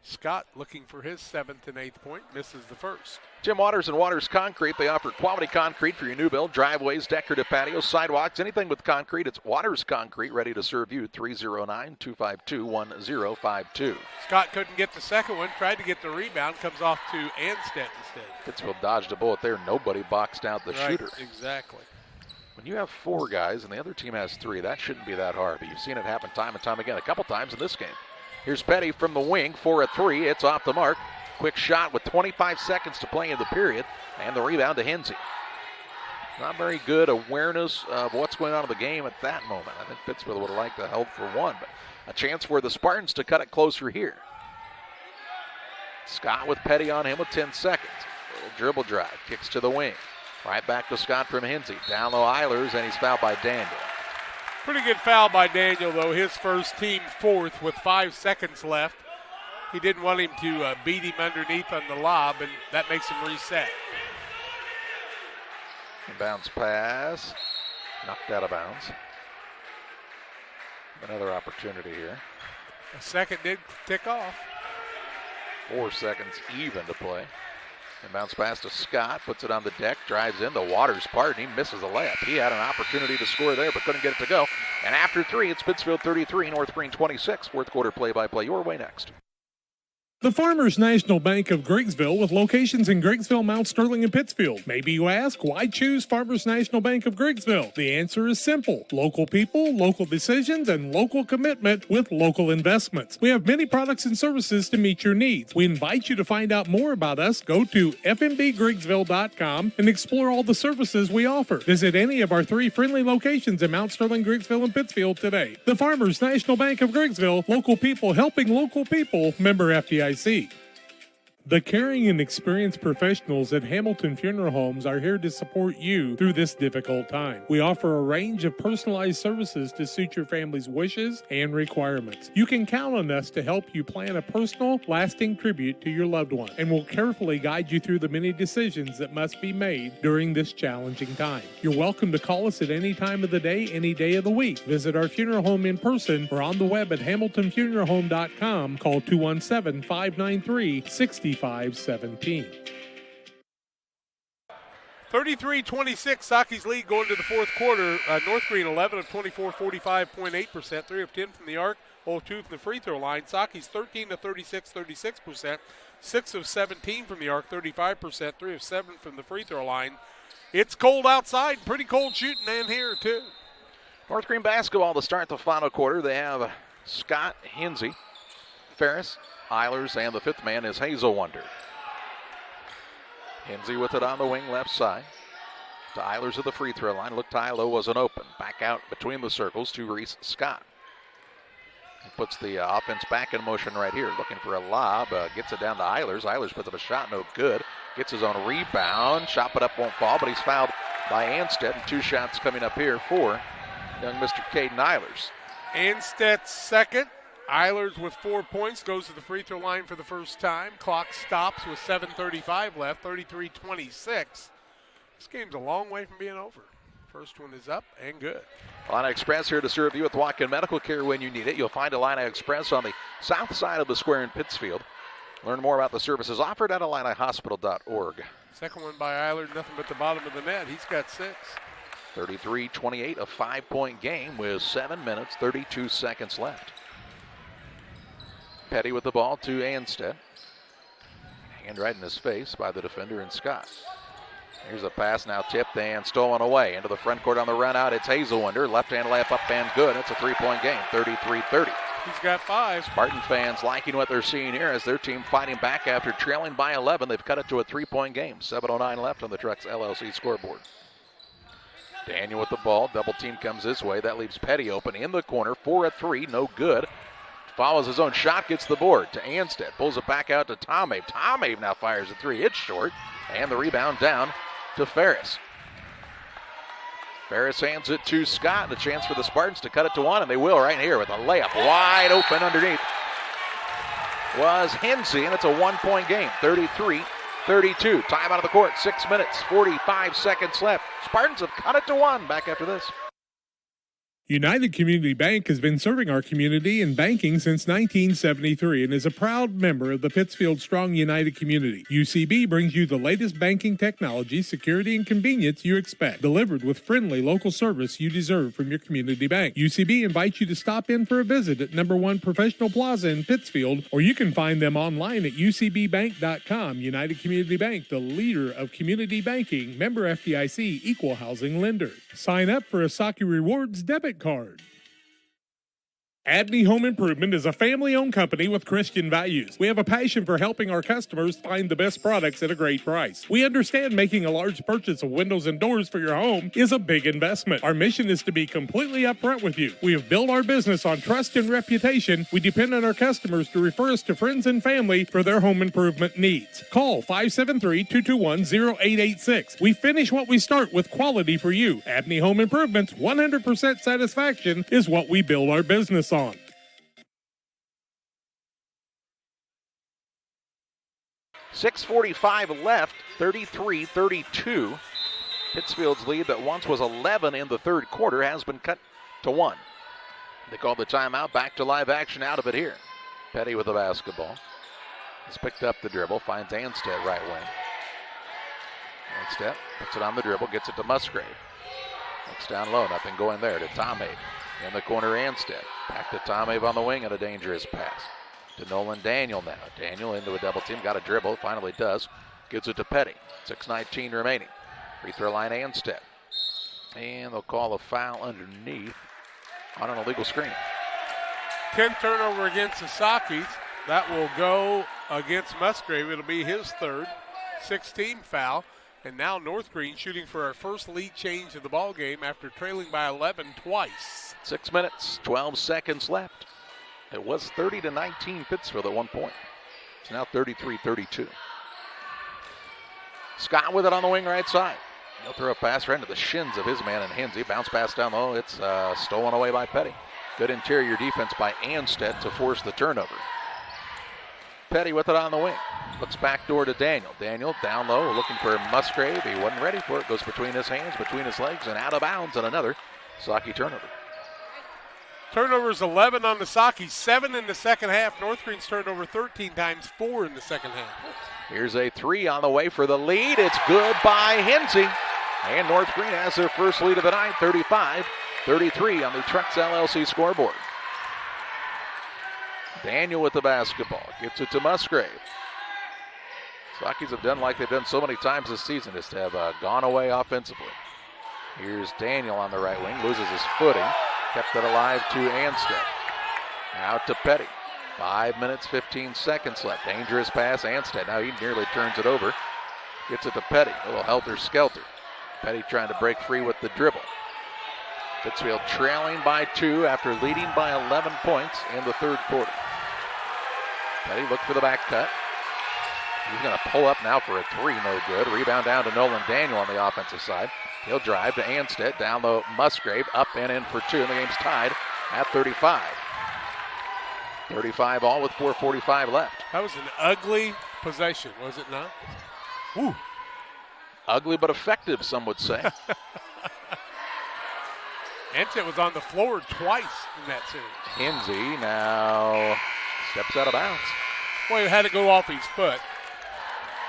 Scott looking for his 7th and 8th point, misses the first. Jim Waters and Waters Concrete. They offer quality concrete for your new build, driveways, decorative patios, sidewalks, anything with concrete. It's Waters Concrete, ready to serve you. 309-252-1052. Scott couldn't get the second one, tried to get the rebound, comes off to Anstead instead. Pittsfield dodged a bullet there. Nobody boxed out the shooter. Exactly. When you have 4 guys and the other team has 3, that shouldn't be that hard, but you've seen it happen time and time again, a couple times in this game. Here's Petty from the wing for a 3. It's off the mark. Quick shot with 25 seconds to play in the period. And the rebound to Hensey. Not very good awareness of what's going on in the game at that moment. I think Pittsfield would have liked to hold for 1, but a chance for the Spartans to cut it closer here. Scott with Petty on him with 10 seconds. Little dribble drive. Kicks to the wing. Right back to Scott from Hensey. Down low Eilers, and he's fouled by Daniel. Pretty good foul by Daniel, though. His first, team 4th with 5 seconds left. He didn't want him to beat him underneath on the lob, and that makes him reset. Bounce pass. Knocked out of bounds. Another opportunity here. A second did tick off. 4 seconds even to play. And bounce pass to Scott, puts it on the deck, drives in the Waters part, and he misses a layup. He had an opportunity to score there, but couldn't get it to go. And after 3, it's Pittsfield 33, North Greene 26. Fourth quarter play-by-play your way next. The Farmers National Bank of Greensville with locations in Greensville, Mount Sterling, and Pittsfield. Maybe you ask, why choose Farmers National Bank of Greensville? The answer is simple. Local people, local decisions, and local commitment with local investments. We have many products and services to meet your needs. We invite you to find out more about us. Go to fmbgreensville.com and explore all the services we offer. Visit any of our 3 friendly locations in Mount Sterling, Greensville, and Pittsfield today. The Farmers National Bank of Greensville, local people helping local people, member FDIC. The caring and experienced professionals at Hamilton Funeral Homes are here to support you through this difficult time. We offer a range of personalized services to suit your family's wishes and requirements. You can count on us to help you plan a personal, lasting tribute to your loved one, and we'll carefully guide you through the many decisions that must be made during this challenging time. You're welcome to call us at any time of the day, any day of the week. Visit our funeral home in person or on the web at hamiltonfuneralhome.com. Call 217-593-6517. 33-26, Socky's lead going to the fourth quarter. North Greene 11 of 24, 45.8%, 3 of 10 from the arc, 0 of 2 from the free throw line. Socky's 13 of 36, 36%, 6 of 17 from the arc, 35%, 3 of 7 from the free throw line. It's cold outside, pretty cold shooting in here too. North Greene basketball to start the final quarter. They have Scott, Hinsey, Ferris, Eilers, and the fifth man is Hazelwonder. Hinsey with it on the wing left side. To Eilers at the free throw line. Looked high low, wasn't open. Back out between the circles to Reese Scott. He puts the offense back in motion right here. Looking for a lob. Gets it down to Eilers. Eilers puts up a shot, no good. Gets his own rebound. Shot put up, won't fall, but he's fouled by Anstead. And 2 shots coming up here for young Mr. Caden Eilers. Anstead second. Eilers with 4 points goes to the free throw line for the first time. Clock stops with 7:35 left, 33-26. This game's a long way from being over. First one is up and good. Illini Express here to serve you with walk-in medical care when you need it. You'll find Illini Express on the south side of the square in Pittsfield. Learn more about the services offered at IlliniHospital.org. Second one by Eilers, nothing but the bottom of the net. He's got 6. 33-28, a 5-point game with 7 minutes, 32 seconds left. Petty with the ball to Anstead. Hand right in his face by the defender in Scott. Here's a pass now tipped and stolen away. Into the front court on the run out. It's Hazelwonder. Left-hand layup up and good. It's a 3-point game, 33-30. He's got 5. Spartan fans liking what they're seeing here as their team fighting back after trailing by 11. They've cut it to a 3-point game. 7:09 left on the Trucks LLC scoreboard. Daniel with the ball. Double team comes this way. That leaves Petty open in the corner. 4 at 3. No good. Follows his own shot, gets the board to Anstead. Pulls it back out to Tomave. Tomave now fires a 3. It's short. And the rebound down to Ferris. Ferris hands it to Scott. And a chance for the Spartans to cut it to 1. And they will right here with a layup wide open underneath. Was Hinsey, and it's a 1-point game. 33-32. Time out of the court. 6 minutes, 45 seconds left. Spartans have cut it to 1. Back after this. United Community Bank has been serving our community in banking since 1973 and is a proud member of the Pittsfield Strong United community. UCB brings you the latest banking technology, security, and convenience you expect, delivered with friendly local service you deserve from your community bank. UCB invites you to stop in for a visit at No. 1 Professional Plaza in Pittsfield, or you can find them online at ucbbank.com. United Community Bank, the leader of community banking, member FDIC, equal housing lender. Sign up for a Saki Rewards debit card. Abney Home Improvement is a family-owned company with Christian values. We have a passion for helping our customers find the best products at a great price. We understand making a large purchase of windows and doors for your home is a big investment. Our mission is to be completely upfront with you. We have built our business on trust and reputation. We depend on our customers to refer us to friends and family for their home improvement needs. Call 573-221-0886. We finish what we start with quality for you. Abney Home Improvement, 100% satisfaction is what we build our business on. 6:45 left, 33-32. Pittsfield's lead that once was 11 in the third quarter has been cut to 1. They called the timeout. Back to live action out of it here. Petty with the basketball. He's picked up the dribble, finds Anstead right wing. Anstead puts it on the dribble, gets it to Musgrave. Looks down low, nothing going there to Tomave. In the corner, Anstead. Back to Tomave on the wing and a dangerous pass. to Nolan Daniel now. Daniel into a double team, got a dribble, finally does. Gives it to Petty. 6:19 remaining. Free throw line Anstead. And they'll call a foul underneath on an illegal screen. 10th turnover against the Sakis. That will go against Musgrave. It'll be his third. 16 foul. And now North Greene shooting for our first lead change of the ball game after trailing by 11 twice. 6 minutes, 12 seconds left. It was 30-19 Pittsfield at one point. It's now 33-32. Scott with it on the wing right side. He'll throw a pass right into the shins of his man and Hinsey. Bounce pass down low. It's stolen away by Petty. Good interior defense by Anstead to force the turnover. Petty with it on the wing. Looks back door to Daniel. Daniel down low looking for Musgrave. He wasn't ready for it. Goes between his hands, between his legs, and out of bounds. And another Saki turnover. Turnovers 11 on the Sakis, 7 in the second half. North Greene's turned over 13 times, 4 in the second half. Here's a three on the way for the lead. It's good by Hinsey. And North Greene has their first lead of the night, 35-33 on the Trucks LLC scoreboard. Daniel with the basketball. Gets it to Musgrave. Sakis have done like they've done so many times this season, is to have gone away offensively. Here's Daniel on the right wing. Loses his footing. Kept it alive to Anstead. Out to Petty. 5 minutes, 15 seconds left. Dangerous pass, Anstead. Now he nearly turns it over. Gets it to Petty. A little helter-skelter. Petty trying to break free with the dribble. Pittsfield trailing by 2 after leading by 11 points in the third quarter. Petty looked for the back cut. He's going to pull up now for a three, no good. Rebound down to Nolan Daniel on the offensive side. He'll drive to Anstead, down low Musgrave, up and in for 2, and the game's tied at 35. 35 all with 4:45 left. That was an ugly possession, was it not? Woo. Ugly but effective, some would say. Anstead was on the floor twice in that series. Hinsey now steps out of bounds. Well, he had to go off his foot.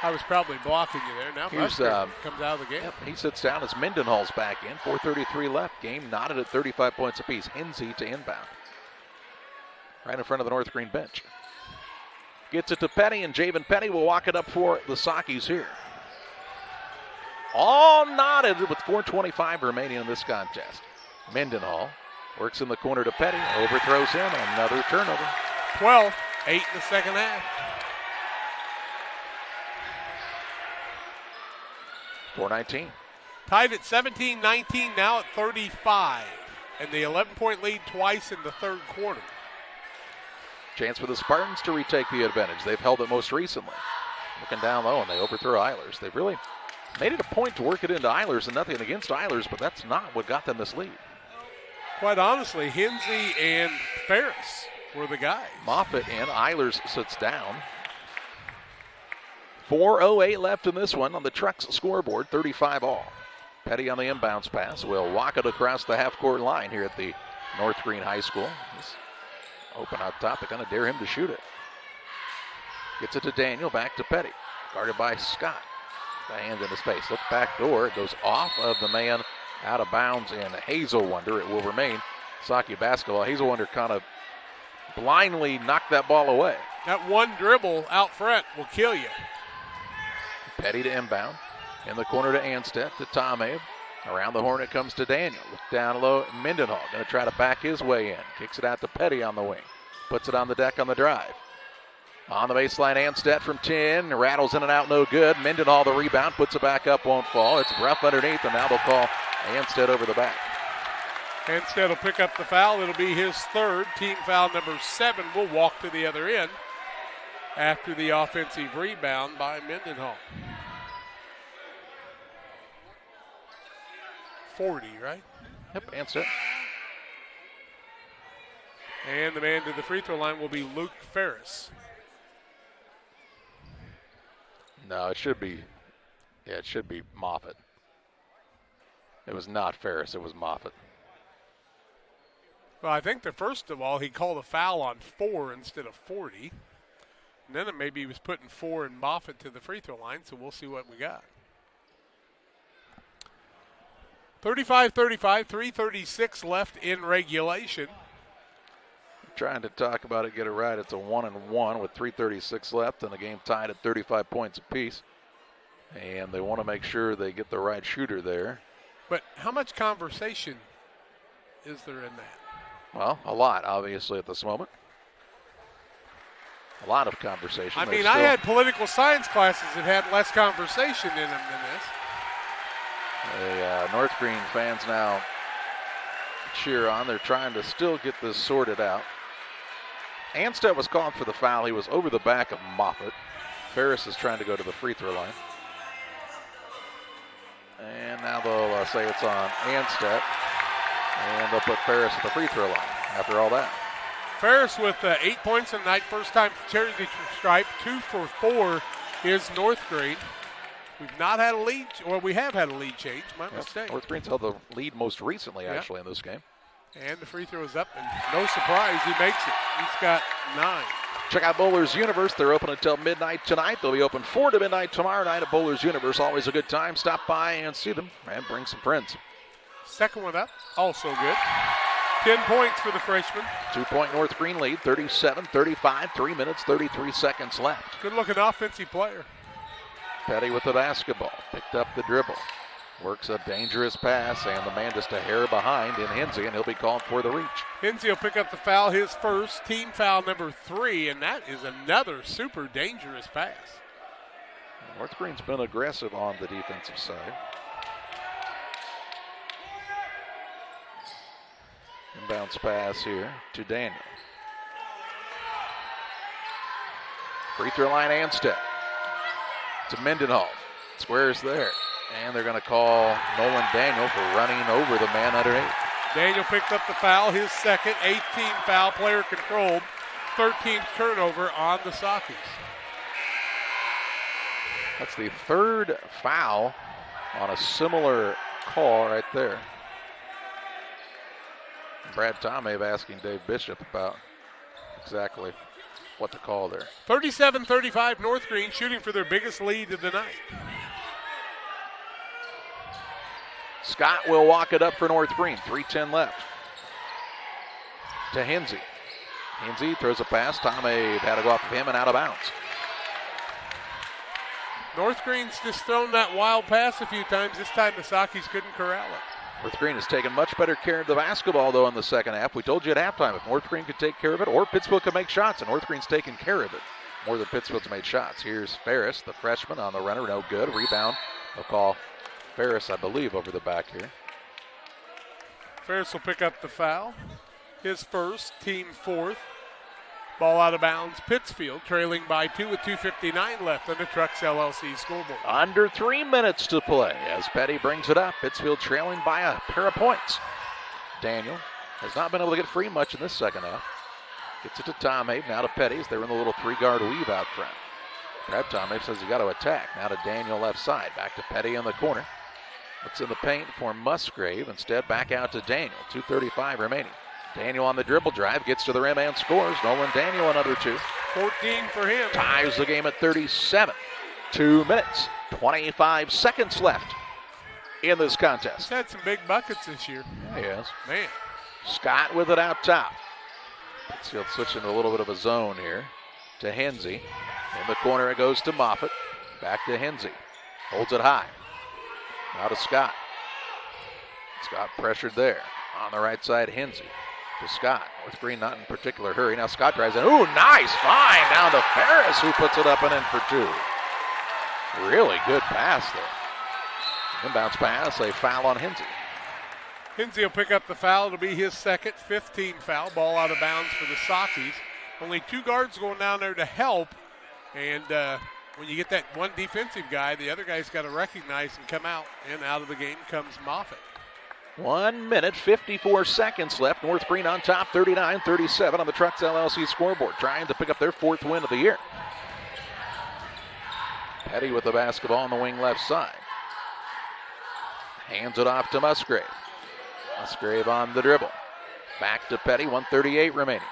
I was probably blocking you there. Now Musgrave comes out of the game. Yep, he sits down as Mendenhall's back in. 4:33 left. Game knotted at 35 points apiece. Hinsey to inbound. Right in front of the North Greene bench. Gets it to Petty, and Javen Petty will walk it up for the Sakis here. All knotted with 4:25 remaining in this contest. Mendenhall works in the corner to Petty, overthrows him, and another turnover. 12, 8 in the second half. 4:19. Tied at 17-19, now at 35. And the 11-point lead twice in the third quarter. Chance for the Spartans to retake the advantage. They've held it most recently. Looking down low, and they overthrow Eilers. They've really made it a point to work it into Eilers, and nothing against Eilers, but that's not what got them this lead. Quite honestly, Hinsey and Ferris were the guys. Moffitt and Eilers sits down. 4:08 left in this one on the Trucks scoreboard, 35 all. Petty on the inbounds pass will walk it across the half-court line here at the North Greene High School. He's open out top. They're going to dare him to shoot it. Gets it to Daniel, back to Petty. Guarded by Scott. The hand in his face. Look back door. It goes off of the man out of bounds in Hazelwonder. It will remain Saki basketball. Hazelwonder kind of blindly knocked that ball away. That one dribble out front will kill you. Petty to inbound. In the corner to Anstead, to Tom Abe. Around the horn it comes to Daniel. Look down low, Mendenhall going to try to back his way in. Kicks it out to Petty on the wing. Puts it on the deck on the drive. On the baseline, Anstead from 10. Rattles in and out, no good. Mendenhall the rebound, puts it back up, won't fall. It's rough underneath, and now they'll call Anstead over the back. Anstead will pick up the foul. It'll be his third. Team foul number 7 will walk to the other end after the offensive rebound by Mendenhall. 40, right? Yep, Anstead. And the man to the free throw line will be Luke Ferris. No, it should be Moffitt. It was not Ferris, it was Moffitt. Well, I think that first of all, he called a foul on 4 instead of 40. And then maybe he was putting 4 and Moffitt to the free throw line, so we'll see what we got. 35-35, 3:36 left in regulation. trying to talk about it, get it right. It's a 1-1 with 3:36 left, and the game tied at 35 points apiece. And they want to make sure they get the right shooter there. But how much conversation is there in that? Well, a lot, obviously, at this moment. A lot of conversation. I mean, I had political science classes that had less conversation in them than this. The North Greene fans now cheer on. They're trying to still get this sorted out. Anstead was called for the foul. He was over the back of Moffitt. Ferris is trying to go to the free throw line. And now they'll say it's on Anstead. And they'll put Ferris at the free throw line after all that. Ferris with 8 points in the night, first time charity stripe, 2 for 4 is North Greene. We've not had a lead, or we have had a lead change, my mistake. North Greene's held the lead most recently, actually, in this game. And the free throw is up, and no surprise, he makes it. He's got 9. Check out Bowler's Universe. They're open until midnight tonight. They'll be open 4 to midnight tomorrow night at Bowler's Universe. Always a good time. Stop by and see them and bring some friends. Second one up, also good. 10 points for the freshman. 2-point North Greene lead, 37-35, 3 minutes, 33 seconds left. Good-looking offensive player. Petty with the basketball, picked up the dribble. Works a dangerous pass, and the man just a hair behind in Hensey, and he'll be called for the reach. Hensey will pick up the foul, his first, team foul number 3, and that is another super dangerous pass. North Greene's been aggressive on the defensive side. Inbounds pass here to Daniel. Free throw line, Anstead. To Mendenhall. Squares there. And they're going to call Nolan Daniel for running over the man underneath. Daniel picked up the foul, his second, 18 foul, player controlled, 13th turnover on the Sockies. That's the third foul on a similar call right there. Brad Tomave asking Dave Bishop about exactly what to call there. 37-35 North Greene shooting for their biggest lead of the night. Scott will walk it up for North Greene. 3:10 left. To Hensey. Hensey throws a pass. Tomave had to go off of him and out of bounds. North Greene's just thrown that wild pass a few times. This time the Sockies couldn't corral it. North Greene has taken much better care of the basketball, though, in the second half. We told you at halftime if North Greene could take care of it or Pittsfield could make shots, and North Greene's taken care of it more than Pittsfield's made shots. Here's Ferris, the freshman, on the runner. No good. Rebound. They'll call Ferris, I believe, over the back here. Ferris will pick up the foul. His first, team fourth. Ball out of bounds. Pittsfield trailing by 2 with 2:59 left on the Trucks LLC scoreboard. Under 3 minutes to play as Petty brings it up. Pittsfield trailing by a pair of points. Daniel has not been able to get free much in this second half. Gets it to Tomave, now to Petty as they're in the little 3-guard weave out front. Brad Tomave says you got to attack. Now to Daniel left side. Back to Petty in the corner. Looks in the paint for Musgrave. Instead, back out to Daniel. 2:35 remaining. Daniel on the dribble drive, gets to the rim and scores. Nolan Daniel another 2. 14 for him. Ties the game at 37. 2 minutes, 25 seconds left in this contest. He's had some big buckets this year. Yeah, he has. Man. Scott with it out top. Pittsfield switching to a little bit of a zone here to Hensey. In the corner it goes to Moffitt. Back to Hensey. Holds it high. Now to Scott. Scott pressured there. On the right side, Hensey. To Scott. North Greene not in particular hurry. Now Scott drives in. Ooh, nice find down to Ferris, who puts it up and in for 2. Really good pass there. Inbounds pass, a foul on Hensey. Hensey will pick up the foul. It'll be his second, 15 foul. Ball out of bounds for the Sockies. Only 2 guards going down there to help. And when you get that one defensive guy, the other guy's got to recognize and come out. And out of the game comes Moffitt. 1 minute, 54 seconds left. North Greene on top, 39-37 on the Trucks LLC scoreboard, trying to pick up their 4th win of the year. Petty with the basketball on the wing left side. Hands it off to Musgrave. Musgrave on the dribble. Back to Petty, 1:38 remaining.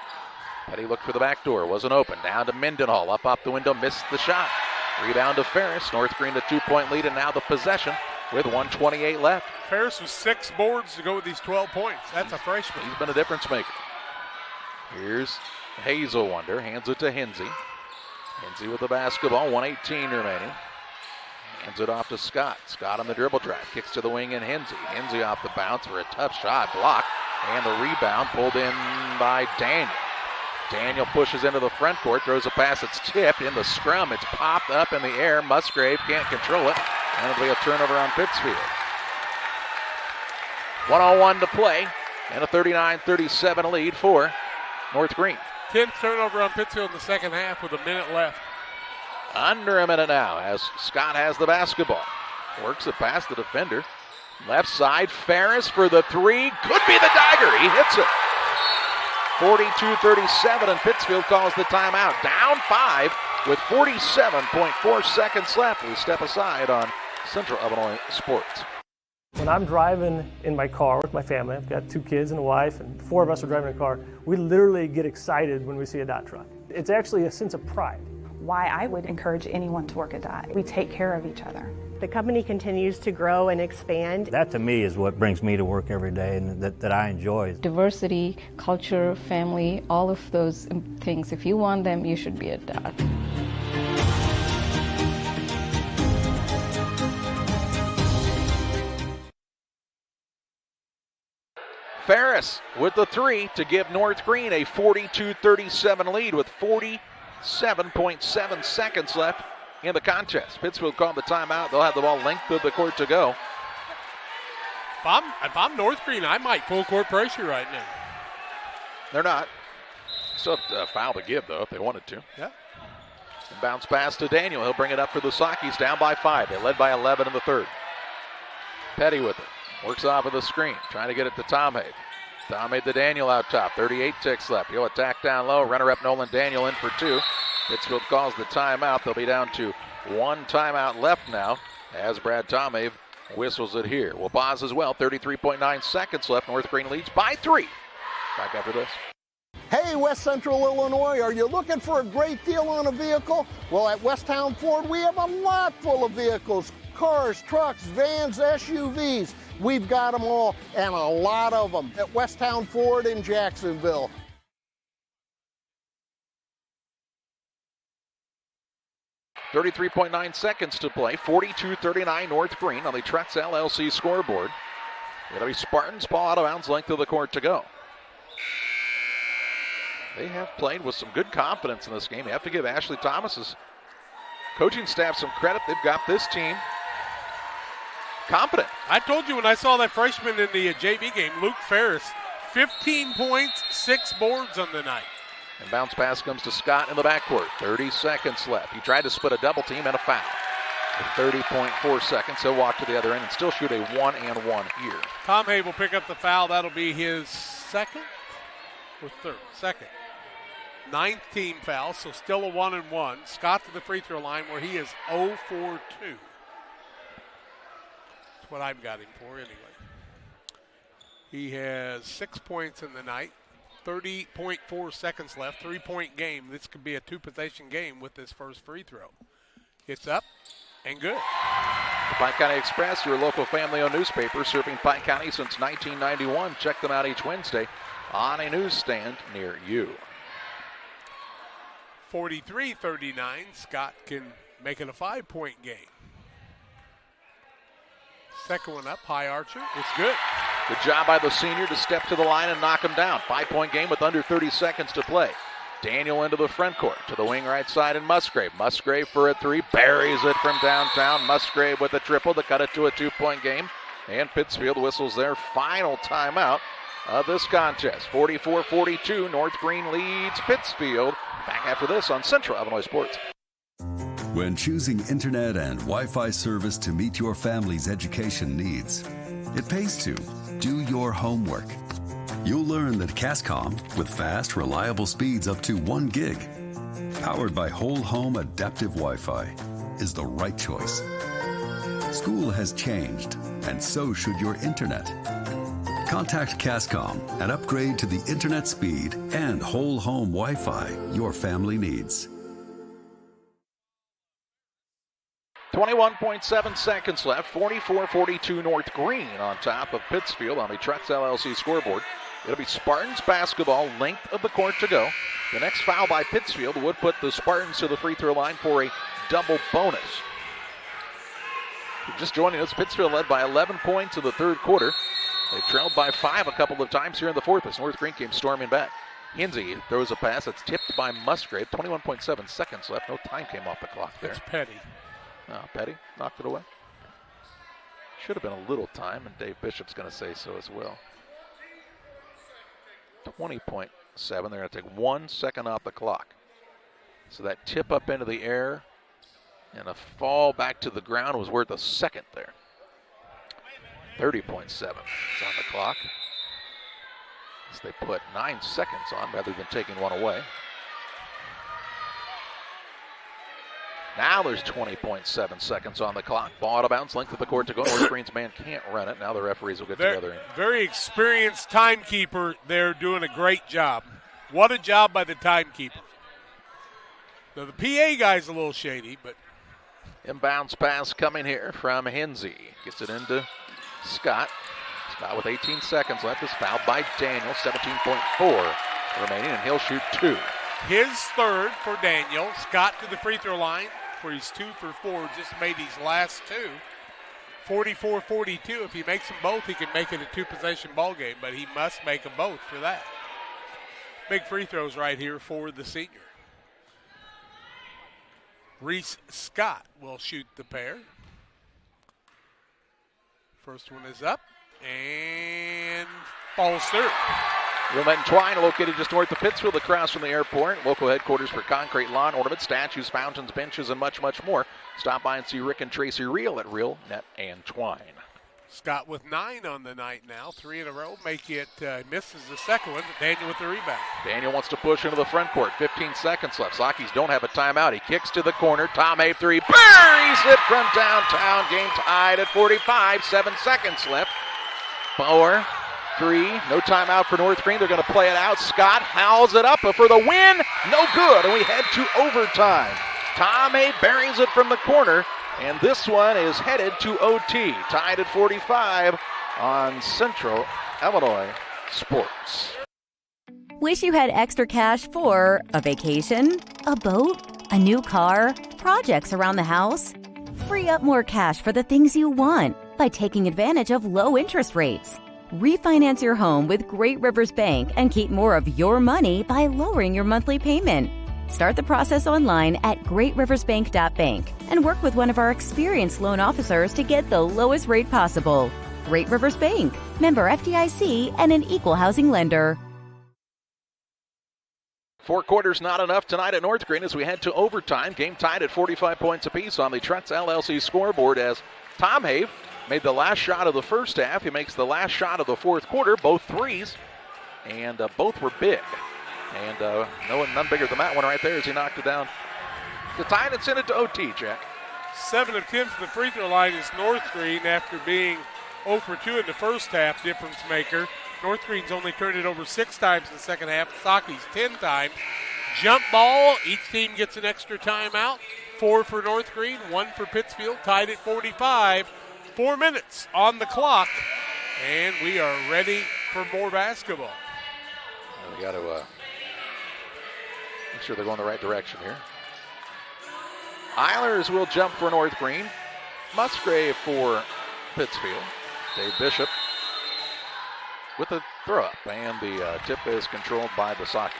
Petty looked for the back door, wasn't open. Down to Mendenhall, up off the window, missed the shot. Rebound to Ferris. North Greene, the 2-point lead, and now the possession with 1:28 left. Ferris with 6 boards to go with these 12 points. That's a freshman. He's been a difference maker. Here's Hazelwonder, hands it to Hinsey. Hinsey with the basketball, 1:18 remaining. Hands it off to Scott. Scott on the dribble drive, kicks to the wing and Hinsey. Hinsey off the bounce for a tough shot, blocked, and the rebound pulled in by Daniel. Daniel pushes into the front court, throws a pass, it's tipped in the scrum, it's popped up in the air. Musgrave can't control it, and it'll be a turnover on Pittsfield. 1:01 to play, and a 39-37 lead for North Greene. 10th turnover on Pittsfield in the second half with a minute left. Under a minute now as Scott has the basketball. Works it past the defender. Left side, Ferris for the three. Could be the dagger. He hits it. 42-37, and Pittsfield calls the timeout. Down 5 with 47.4 seconds left. We step aside on Central Illinois Sports. When I'm driving in my car with my family, I've got 2 kids and a wife, and 4 of us are driving a car, we literally get excited when we see a dot truck. It's actually a sense of pride. Why I would encourage anyone to work at Dot. We take care of each other. The company continues to grow and expand. That to me is what brings me to work every day and that I enjoy. Diversity, culture, family, all of those things, if you want them, you should be at Dot. Ferris with the three to give North Greene a 42-37 lead with 47.7 seconds left in the contest. Pittsfield called the timeout. They'll have the ball length of the court to go. If I'm North Greene, I might full court pressure right now. They're not. Still have a foul to give, though, if they wanted to. Yeah. And bounce pass to Daniel. He'll bring it up for the Sockies, down by 5. They led by 11 in the third. Petty with it. Works off of the screen, trying to get it to Tomhave. Tomhave to Daniel out top, 38 ticks left. He'll attack down low, runner-up Nolan Daniel in for 2. Pittsfield calls the timeout. They'll be down to 1 timeout left now as Brad Tomhave whistles it here. We'll pause as well, 33.9 seconds left. North Greene leads by 3. Back after this. Hey, West Central Illinois, are you looking for a great deal on a vehicle? Well, at Westtown Ford, we have a lot full of vehicles. Cars, trucks, vans, SUVs. We've got them all, and a lot of them at Westtown Ford in Jacksonville. .9 seconds to play. 42-39 North Greene on the Trucks LLC scoreboard. It'll be Spartans ball out of bounds, length of the court to go. They have played with some good confidence in this game. You have to give Ashley Thomas's coaching staff some credit. They've got this team competent. I told you when I saw that freshman in the JV game, Luke Ferris, 15 points, 6 boards on the night. And bounce pass comes to Scott in the backcourt. 30 seconds left. He tried to split a double team and a foul. With 30.4 seconds, he'll walk to the other end and still shoot a 1-and-1 here. Tomhave will pick up the foul. That'll be his second or third? Second. 9th team foul, so still a 1-and-1. Scott to the free throw line where he is 0 for 2. That's what I've got him for anyway. He has 6 points in the night, 30.4 seconds left, 3-point game. This could be a 2-possession game with this first free throw. It's up and good. The Pike County Express, your local family-owned newspaper serving Pike County since 1991. Check them out each Wednesday on a newsstand near you. 43-39, Scott can make it a 5-point game. Second one up, high archer, it's good. Good job by the senior to step to the line and knock him down. 5-point game with under 30 seconds to play. Daniel into the front court, to the wing right side and Musgrave. Musgrave for a 3, buries it from downtown. Musgrave with a triple to cut it to a 2-point game. And Pittsfield whistles their final timeout of this contest. 44-42, North Greene leads Pittsfield. Back after this on Central Illinois Sports. When choosing internet and Wi-Fi service to meet your family's education needs, it pays to do your homework. You'll learn that Cascom, with fast, reliable speeds up to 1 gig, powered by whole home adaptive Wi-Fi, is the right choice. School has changed, and so should your internet. Contact Cascom and upgrade to the internet speed and whole home Wi-Fi your family needs. 21.7 seconds left. 44-42 North Greene on top of Pittsfield on the Trucks LLC scoreboard. It'll be Spartans basketball, length of the court to go. The next foul by Pittsfield would put the Spartans to the free throw line for a double bonus. Just joining us, Pittsfield led by 11 points in the third quarter. They trailed by 5 a couple of times here in the fourth as North Greene came storming back. Hinsey throws a pass that's tipped by Musgrave. 21.7 seconds left. No time came off the clock there. It's Petty. Oh, Petty knocked it away. Should have been a little time, and Dave Bishop's going to say so as well. 20.7. They're going to take 1 second off the clock. So that tip up into the air and a fall back to the ground was worth a second there. 30.7 is on the clock. As they put 9 seconds on rather than taking 1 away. Now there's 20.7 seconds on the clock. Ball out of bounds, length of the court to go. North Greene's man can't run it. Now the referees will get together. Very experienced timekeeper. They're doing a great job. What a job by the timekeeper. Now the PA guy's a little shady, but. Inbounds pass coming here from Hinsey. Gets it into Scott. Scott with 18 seconds left is fouled by Daniel. 17.4 remaining, and he'll shoot 2. His third for Daniel. Scott to the free throw line where he's 2 for 4. Just made his last 2. 44-42. If he makes them both, he can make it a 2-possession ball game, but he must make them both for that. Big free throws right here for the senior. Reese Scott will shoot the pair. First one is up and falls through. Wilmette and Twine located just north of Pittsfield across from the airport. Local headquarters for concrete, lawn ornaments, statues, fountains, benches, and much, much more. Stop by and see Rick and Tracy Reel at Reel, Net, and Twine. Scott with 9 on the night now, 3 in a row. Make it misses the second one, but Daniel with the rebound. Daniel wants to push into the front court. 15 seconds left. Sockies don't have a timeout. He kicks to the corner. Tom Abe 3. Buries it from downtown. Game tied at 45. 7 seconds left. 4, 3. No timeout for North Greene. They're going to play it out. Scott howls it up for the win. No good. And we head to overtime. Tom Abe buries it from the corner. And this one is headed to OT. Tied at 45 on Central Illinois Sports. Wish you had extra cash for a vacation, a boat, a new car, projects around the house? Free up more cash for the things you want by taking advantage of low interest rates. Refinance your home with Great Rivers Bank and keep more of your money by lowering your monthly payment. Start the process online at greatriversbank.bank and work with one of our experienced loan officers to get the lowest rate possible. Great Rivers Bank, member FDIC, and an equal housing lender. 4 quarters not enough tonight at North Greene as we head to overtime. Game tied at 45 points apiece on the Trucks LLC scoreboard as Tom Have made the last shot of the first half. He makes the last shot of the fourth quarter, both threes, and both were big. And none bigger than that one right there as he knocked it down to tie it and send it to OT, Jack. 7 of 10 from the free throw line is North Greene after being 0 for 2 in the first half, difference maker. North Greene's only turned it over 6 times in the second half. Saki's 10 times. Jump ball. Each team gets an extra timeout. 4 for North Greene, 1 for Pittsfield. Tied at 45. 4 minutes on the clock. And we are ready for more basketball. We got to make sure they're going the right direction here. Eilers will jump for North Greene. Musgrave for Pittsfield. Dave Bishop with a throw-up, and the tip is controlled by the Sakis.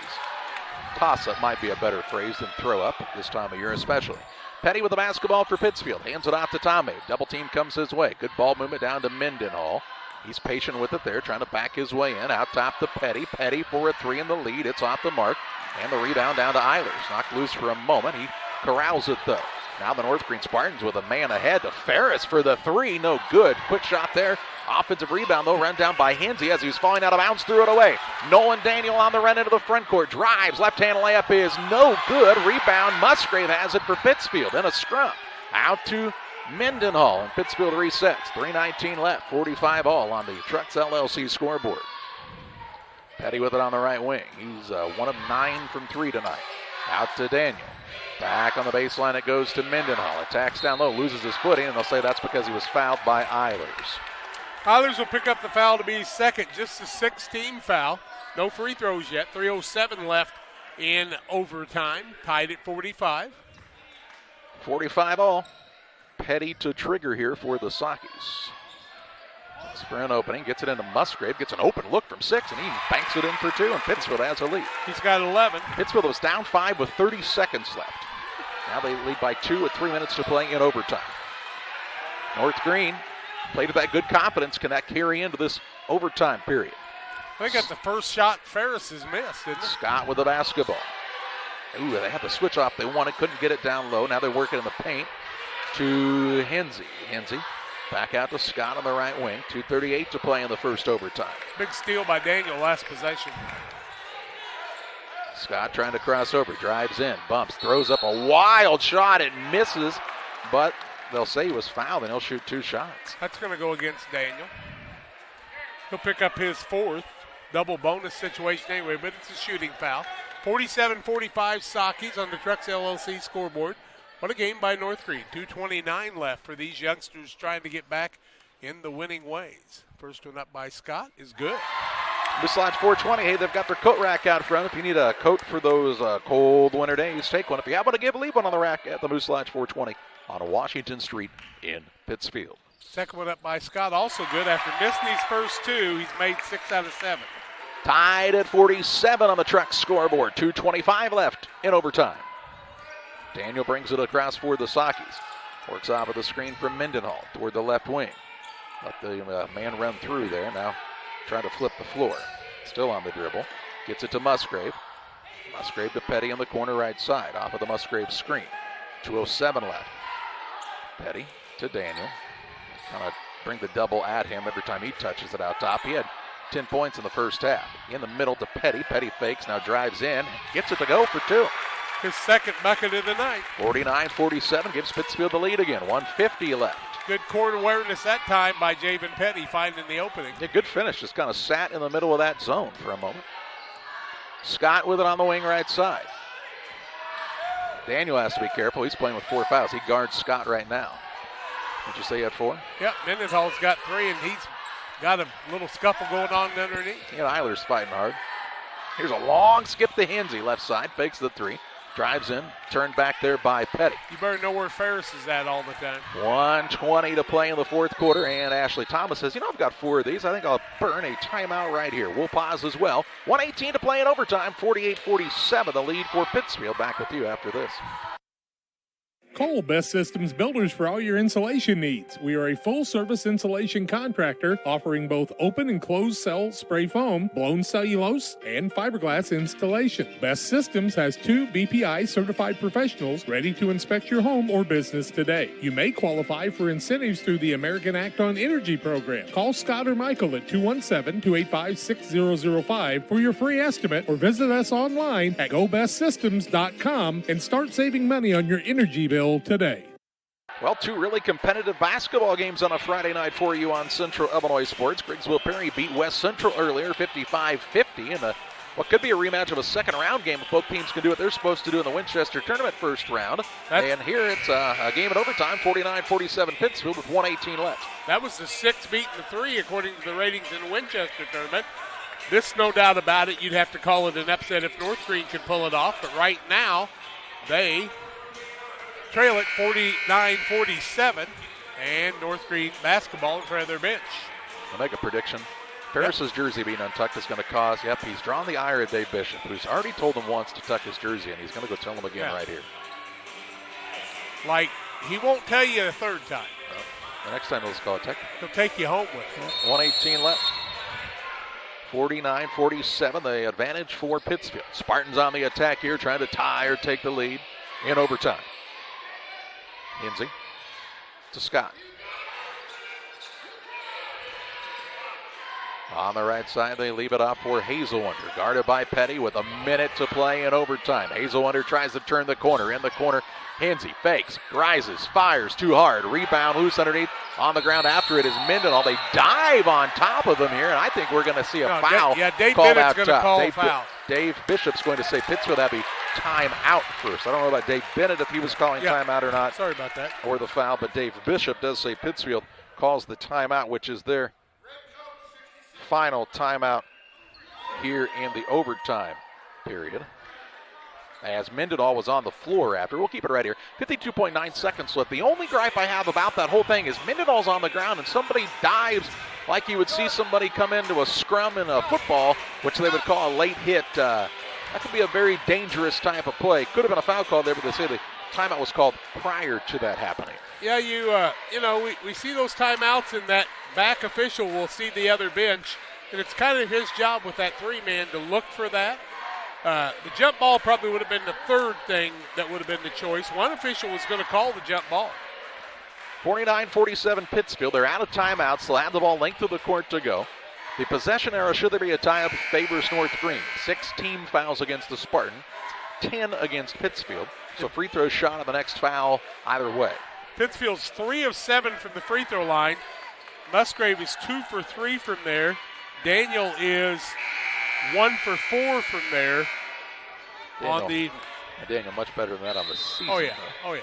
Toss-up might be a better phrase than throw-up at this time of year especially. Petty with the basketball for Pittsfield. Hands it off to Tomei. Double team comes his way. Good ball movement down to Mendenhall. He's patient with it there, trying to back his way in. Out top to Petty. Petty for a 3 in the lead. It's off the mark. And the rebound down to Eilers. Knocked loose for a moment. He corrals it though. Now the North Greene Spartans with a man ahead to Ferris for the 3. No good. Quick shot there. Offensive rebound though, run down by Hinsey as he was falling out of bounds, threw it away. Nolan Daniel on the run into the front court. Drives. Left-hand layup is no good. Rebound. Musgrave has it for Pittsfield. And a scrum. Out to Mendenhall. And Pittsfield resets. 3:19 left. 45 all on the Trucks LLC scoreboard. Petty with it on the right wing. He's 1 of 9 from 3 tonight. Out to Daniel. Back on the baseline it goes to Mendenhall. Attacks down low, loses his footing, and they'll say that's because he was fouled by Eilers. Oilers will pick up the foul to be second, just a 6-team foul. No free throws yet. 3:07 left in overtime. Tied at 45. 45 all. Petty to trigger here for the Sockies. It's for an opening. Gets it into Musgrave. Gets an open look from 6, and he banks it in for 2, and Pittsfield has a lead. He's got 11. Pittsfield was down 5 with 30 seconds left. Now they lead by 2 with 3 minutes to play in overtime. North Greene played with that good confidence, can that carry into this overtime period? I think that's the first shot Ferris has missed, isn't it? Scott with the basketball. Ooh, they had the switch off they wanted, couldn't get it down low. Now they're working in the paint to Hensey. Hensey back out to Scott on the right wing. 2:38 to play in the first overtime. Big steal by Daniel last possession. Scott trying to cross over, drives in, bumps, throws up a wild shot. It misses, but they'll say he was fouled, and he'll shoot 2 shots. That's going to go against Daniel. He'll pick up his 4th. Double bonus situation anyway, but it's a shooting foul. 47-45 Sockies on the Trucks LLC scoreboard. What a game by North Greene. 2:29 left for these youngsters trying to get back in the winning ways. First one up by Scott is good. Moose Lodge 420. Hey, they've got their coat rack out front. If you need a coat for those cold winter days, take one. If you happen to give, leave one on the rack at the Moose Lodge 420 on Washington Street in Pittsfield. Second one up by Scott, also good. After missing these first 2, he's made 6 out of 7. Tied at 47 on the Trucks scoreboard. 2:25 left in overtime. Daniel brings it across for the Sockies. Works off of the screen from Mendenhall toward the left wing. Let the man run through there. Now trying to flip the floor. Still on the dribble. Gets it to Musgrave. Musgrave to Petty on the corner right side. Off of the Musgrave screen. 2:07 left. Petty to Daniel. Kind of bring the double at him every time he touches it out top. He had 10 points in the first half. In the middle to Petty. Petty fakes, now drives in. Gets it to go for 2. His second bucket of the night. 49-47 gives Pittsfield the lead again. 1:50 left. Good court awareness that time by Javen Petty, finding the opening. Yeah, good finish. Just kind of sat in the middle of that zone for a moment. Scott with it on the wing right side. Daniel has to be careful. He's playing with 4 fouls. He guards Scott right now. Did you say he had 4? Yep, Mendenhall's got 3, and he's got a little scuffle going on underneath. Yeah, Eilers fighting hard. Here's a long skip to Hensey, left side, fakes the 3. Drives in, turned back there by Petty. You better know where Ferris is at all the time. 1:20 to play in the 4th quarter, and Ashley Thomas says, I've got 4 of these. I think I'll burn a timeout right here. We'll pause as well. 1:18 to play in overtime, 48-47, the lead for Pittsfield. Back with you after this. Call Best Systems Builders for all your insulation needs. We are a full-service insulation contractor offering both open and closed cell spray foam, blown cellulose, and fiberglass installation. Best Systems has 2 BPI certified professionals ready to inspect your home or business today. You may qualify for incentives through the American Act on Energy program. Call Scott or Michael at 217-285-6005 for your free estimate, or visit us online at gobestsystems.com and start saving money on your energy bill today. Well, 2 really competitive basketball games on a Friday night for you on Central Illinois Sports. Griggsville Perry beat West Central earlier, 55-50, in what could be a rematch of a second round game if both teams can do what they're supposed to do in the Winchester Tournament first round. And here it's a game in overtime, 49-47 Pittsfield with 1:18 left. That was the 6 beating the 3 according to the ratings in the Winchester Tournament. This, no doubt about it, you'd have to call it an upset if North Greene could pull it off, but right now they trail it 49-47, and North Greene basketball in front of their bench. I'll make a prediction. Ferris's jersey being untucked is going to cause, he's drawn the ire of Dave Bishop, who's already told him once to tuck his jersey, and he's going to go tell him again right here. Like, he won't tell you a third time. Well, the next time he'll just call it technical. He'll take you home with him. 1:18 left. 49-47, the advantage for Pittsfield. Spartans on the attack here, trying to tie or take the lead in overtime. Hensey to Scott. On the right side, they leave it off for Hazelwonder. Guarded by Petty with a minute to play in overtime. Hazelwonder tries to turn the corner. In the corner, Hensey fakes, rises, fires too hard. Rebound loose underneath. On the ground after it is Mendenhall. They dive on top of him here, and I think we're going to see a foul Dave called Bennett's out going to top. call a foul. Dave Bishop's going to say Pittsfield have a timeout first. I don't know about Dave Bennett if he was calling timeout or not. Sorry about that. Or the foul, but Dave Bishop does say Pittsfield calls the timeout, which is their final timeout here in the overtime period, as Mendenhall was on the floor after. We'll keep it right here. 52.9 seconds left. The only gripe I have about that whole thing is Mendenhall's on the ground and somebody dives like you would see somebody come into a scrum in a football, which they would call a late hit. That could be a very dangerous type of play. Could have been a foul call there, but they say the timeout was called prior to that happening. Yeah, we see those timeouts, and that back official will see the other bench, and it's kind of his job with that three-man to look for that. The jump ball probably would have been the third thing that would have been the choice. One official was going to call the jump ball. 49-47 Pittsfield. They're out of timeouts. They'll have the ball length of the court to go. The possession arrow, should there be a tie-up, favors North Greene. 6 team fouls against the Spartan, 10 against Pittsfield. So free throw shot on the next foul either way. Pittsfield's 3 of 7 from the free throw line. Musgrave is 2 for 3 from there. Daniel is 1 for 4 from there. Daniel much better than that on the season. Oh, yeah. Though. Oh, yeah.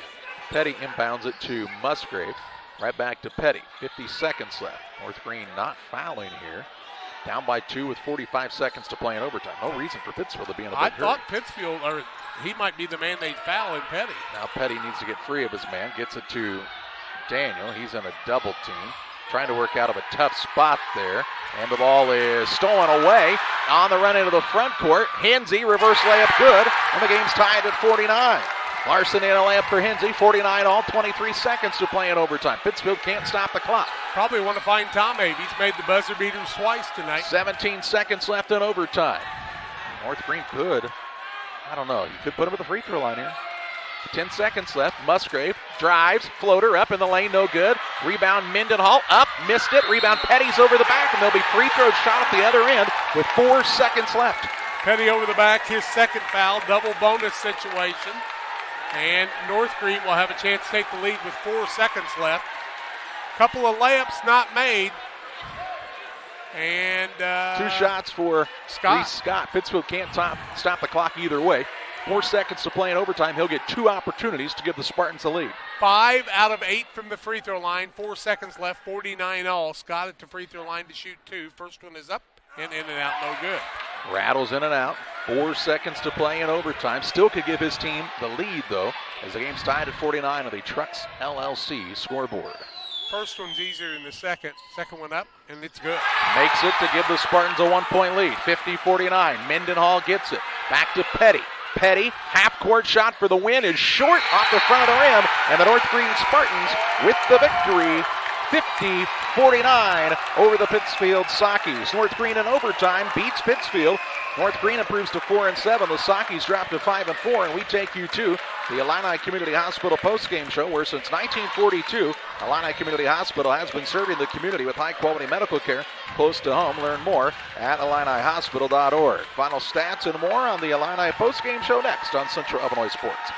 Petty inbounds it to Musgrave. Right back to Petty. 50 seconds left. North Greene not fouling here. Down by 2 with 45 seconds to play in overtime. No reason for Pittsfield to be in a big hurry. I thought Pittsfield, or he might be the man they'd foul in Petty. Now Petty needs to get free of his man. Gets it to Daniel. He's in a double team. Trying to work out of a tough spot there. And the ball is stolen away on the run into the front court. Hensey, reverse layup good. And the game's tied at 49. Larson in a layup for Hensey. 49 all, 23 seconds to play in overtime. Pittsfield can't stop the clock. Probably want to find Tom Abe. He's made the buzzer beaters twice tonight. 17 seconds left in overtime. North Greene could. I don't know. You could put him at the free throw line here. 10 seconds left. Musgrave drives, floater up in the lane, no good. Rebound Mendenhall, up, missed it. Rebound Petty's over the back, and there'll be free throw shot at the other end with 4 seconds left. Petty over the back, his second foul, double bonus situation. And North Greene will have a chance to take the lead with 4 seconds left. Couple of layups not made. And 2 shots for Scott. Reese Scott. Pittsfield can't stop the clock either way. 4 seconds to play in overtime. He'll get 2 opportunities to give the Spartans the lead. 5 out of 8 from the free throw line. 4 seconds left, 49 all. Scott at the free throw line to shoot 2. First one is up and in and out, no good. Rattles in and out. 4 seconds to play in overtime. Still could give his team the lead, though, as the game's tied at 49 on the Trucks LLC scoreboard. First one's easier than the second. Second one up, and it's good. Makes it to give the Spartans a 1-point lead. 50-49. Mendenhall gets it. Back to Petty. Petty, half-court shot for the win is short off the front of the rim, and the North Greene Spartans with the victory, 50-49 over the Pittsfield Sockies. North Greene in overtime beats Pittsfield. North Greene improves to 4-7. The Sockies drop to 5-4, and we take you to the Illini Community Hospital postgame show, where since 1942, Illini Community Hospital has been serving the community with high-quality medical care close to home. Learn more at IlliniHospital.org. Final stats and more on the Illini postgame show next on Central Illinois Sports.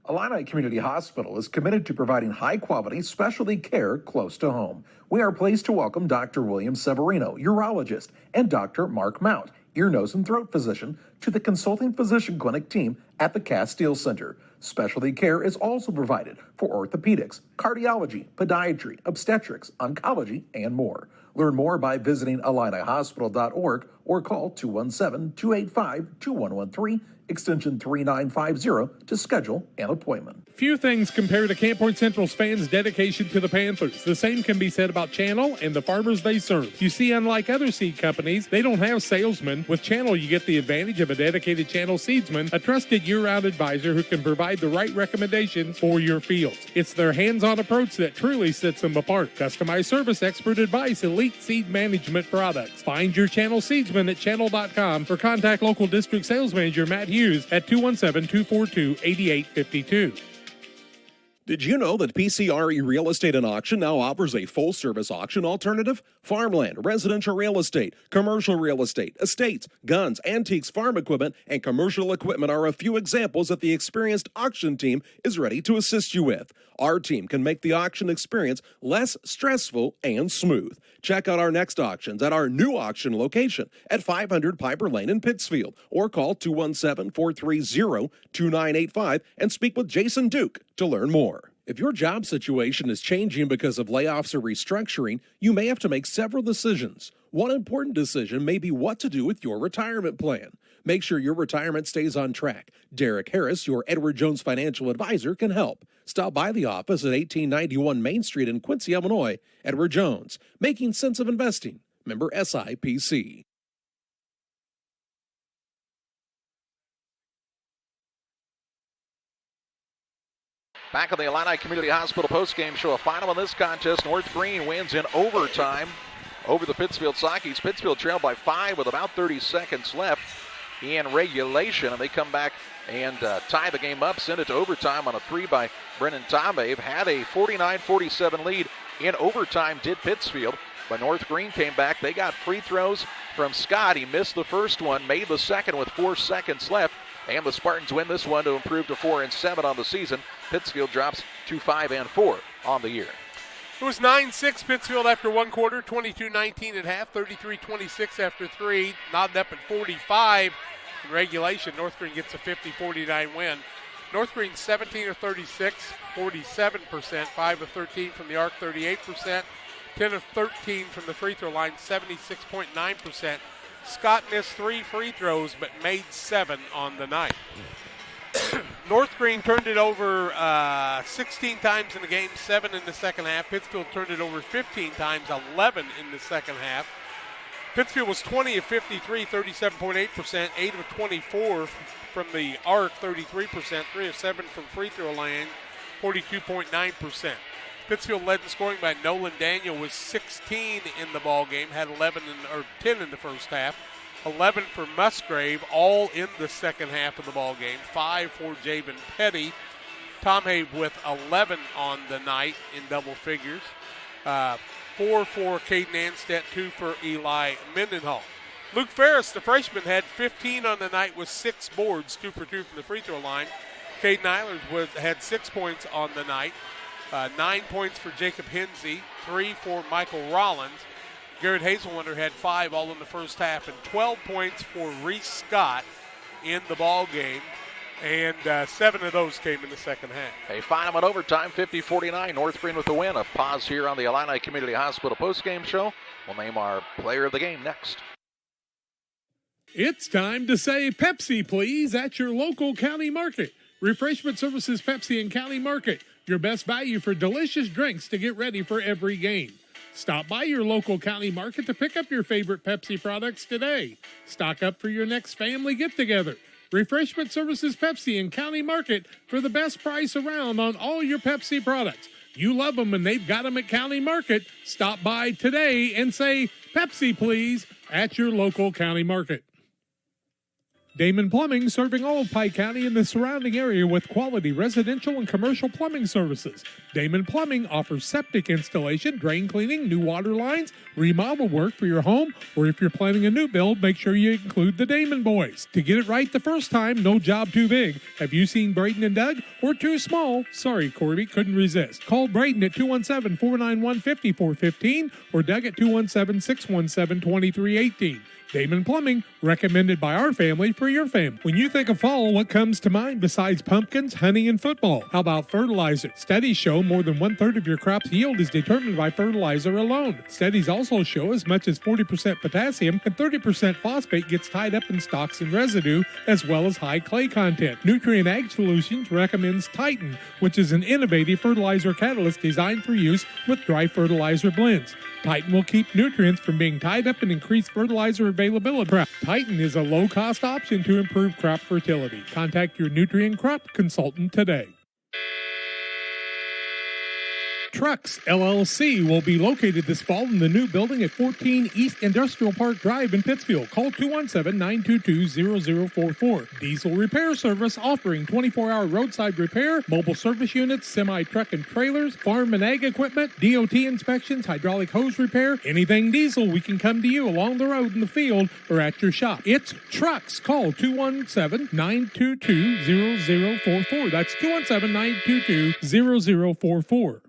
Illini Community Hospital is committed to providing high-quality specialty care close to home. We are pleased to welcome Dr. William Severino, urologist, and Dr. Mark Mount, ear, nose, and throat physician, to the consulting physician clinic team at the Castile Center. Specialty care is also provided for orthopedics, cardiology, podiatry, obstetrics, oncology, and more. Learn more by visiting IlliniHospital.org or call 217-285-2113, extension 3950 to schedule an appointment. Few things compare to Camp Point Central's fans' dedication to the Panthers. The same can be said about Channel and the farmers they serve. You see, unlike other seed companies, they don't have salesmen. With Channel, you get the advantage of a dedicated Channel seedsman, a trusted year-round advisor who can provide the right recommendations for your fields. It's their hands-on approach that truly sets them apart. Customized service, expert advice, elite seed management products. Find your Channel seedsman at channel.com or contact local district sales manager Matt Hughes at 217-242-8852. Did you know that PCRE Real Estate and Auction now offers a full-service auction alternative? Farmland, residential real estate, commercial real estate, estates, guns, antiques, farm equipment, and commercial equipment are a few examples that the experienced auction team is ready to assist you with. Our team can make the auction experience less stressful and smooth. Check out our next auctions at our new auction location at 500 Piper Lane in Pittsfield, or call 217-430-2985 and speak with Jason Duke to learn more. If your job situation is changing because of layoffs or restructuring, you may have to make several decisions. One important decision may be what to do with your retirement plan. Make sure your retirement stays on track. Derek Harris, your Edward Jones financial advisor, can help. Stop by the office at 1891 Main Street in Quincy, Illinois. Edward Jones, making sense of investing. Member SIPC. Back on the Illini Community Hospital postgame show, a final in this contest. North Greene wins in overtime over the Pittsfield Sockies. Pittsfield trailed by 5 with about 30 seconds left in regulation, and they come back and tie the game up, send it to overtime on a 3 by Brennan Tomave. Had a 49-47 lead in overtime, did Pittsfield, but North Greene came back. They got free throws from Scott. He missed the first one, made the second with 4 seconds left, and the Spartans win this one to improve to 4-7 on the season. Pittsfield drops to 5-4 on the year. It was 9-6 Pittsfield after one quarter, 22-19 at half, 33-26 after 3, nodding up at 45 in regulation. North Greene gets a 50-49 win. North Greene 17 of 36, 47%, 5 of 13 from the arc, 38%, 10 of 13 from the free throw line, 76.9%. Scott missed 3 free throws but made 7 on the night. North Greene turned it over 16 times in the game, 7 in the second half. Pittsfield turned it over 15 times, 11 in the second half. Pittsfield was 20 of 53, 37.8%, 8 of 24 from the arc, 33%, 3 of 7 from free throw line, 42.9%. Pittsfield led in scoring by Nolan Daniel with 16 in the ball game, had 10 in the first half. 11 for Musgrave, all in the second half of the ball game. 5 for Javen Petty. Tom Hay with 11 on the night in double figures. 4 for Caden Anstett, 2 for Eli Mendenhall. Luke Ferris, the freshman, had 15 on the night with 6 boards, 2 for 2 from the free throw line. Caden Eilers had 6 points on the night. 9 points for Jacob Hensey, 3 for Michael Rollins. Garrett Hazelwonder had 5 all in the first half, and 12 points for Reese Scott in the ball game, and 7 of those came in the second half. A final in overtime, 50-49. North Greene with the win. A pause here on the Illini Community Hospital postgame show. We'll name our player of the game next. It's time to say Pepsi, please, at your local county market. Refreshment Services Pepsi and County Market, your best value for delicious drinks to get ready for every game. Stop by your local county market to pick up your favorite Pepsi products today. Stock up for your next family get-together. Refreshment Services Pepsi and County Market for the best price around on all your Pepsi products. You love them and they've got them at County Market. Stop by today and say, Pepsi, please, at your local county market. Damon Plumbing, serving all of Pike County and the surrounding area with quality residential and commercial plumbing services. Damon Plumbing offers septic installation, drain cleaning, new water lines, remodel work for your home, or if you're planning a new build, make sure you include the Damon boys. To get it right the first time, no job too big. Have you seen Braden and Doug? Or too small? Sorry, Corby, couldn't resist. Call Braden at 217-491-5415 or Doug at 217-617-2318. Damon Plumbing, recommended by our family for your family. When you think of fall, what comes to mind besides pumpkins, honey, and football? How about fertilizer? Studies show more than 1/3 of your crop's yield is determined by fertilizer alone. Studies also show as much as 40% potassium and 30% phosphate gets tied up in stalks and residue, as well as high clay content. Nutrient Ag Solutions recommends Titan, which is an innovative fertilizer catalyst designed for use with dry fertilizer blends. Titan will keep nutrients from being tied up and increase fertilizer availability. Titan is a low-cost option to improve crop fertility. Contact your nutrient crop consultant today. Trucks LLC will be located this fall in the new building at 14 East Industrial Park Drive in Pittsfield. Call 217-922-0044. Diesel repair service offering 24-hour roadside repair, mobile service units, semi-truck and trailers, farm and ag equipment, DOT inspections, hydraulic hose repair, anything diesel, we can come to you along the road in the field or at your shop. It's Trucks. Call 217-922-0044. That's 217-922-0044.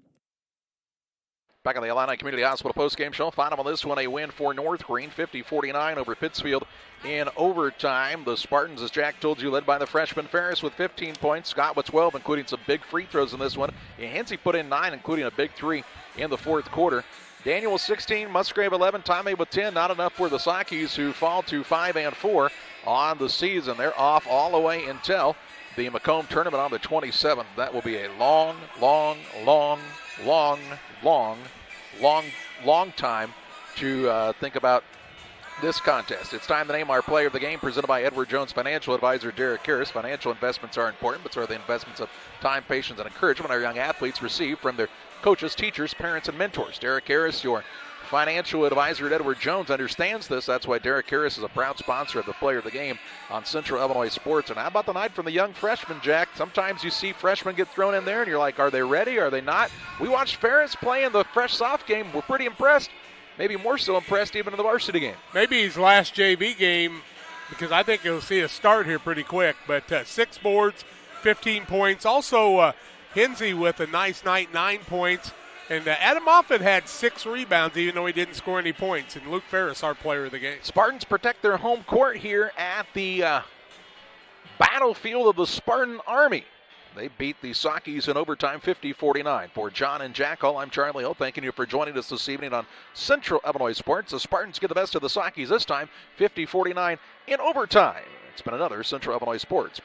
Back on the Illini Community Hospital postgame show. Final on this one, a win for North Greene, 50-49 over Pittsfield in overtime. The Spartans, as Jack told you, led by the freshman Ferris with 15 points. Scott with 12, including some big free throws in this one. Hensey put in 9, including a big 3 in the fourth quarter. Daniel with 16, Musgrave 11, Tomei with 10. Not enough for the Sakis, who fall to 5-4 on the season. They're off all the way until the Macomb tournament on the 27th. That will be a long time to think about this contest. It's time to name our player of the game, presented by Edward Jones Financial Advisor Derek Harris. Financial investments are important, but so are the investments of time, patience, and encouragement our young athletes receive from their coaches, teachers, parents, and mentors. Derek Harris, your financial advisor at Edward Jones, understands this. That's why Derek Harris is a proud sponsor of the player of the game on Central Illinois Sports. And how about the night from the young freshman, Jack? Sometimes you see freshmen get thrown in there and you're like, are they ready? Are they not? We watched Ferris play in the fresh soft game. We're pretty impressed. Maybe more so impressed even in the varsity game. Maybe his last JV game, because I think you'll see a start here pretty quick. But 6 boards, 15 points. Also, Hensey with a nice night, 9 points. And Adam Moffitt had 6 rebounds, even though he didn't score any points. And Luke Ferris, our player of the game. Spartans protect their home court here at the battlefield of the Spartan Army. They beat the Sakis in overtime, 50-49. For John and Jack Hall, I'm Charlie Hill. Thanking you for joining us this evening on Central Illinois Sports. The Spartans get the best of the Sakis this time, 50-49 in overtime. It's been another Central Illinois Sports.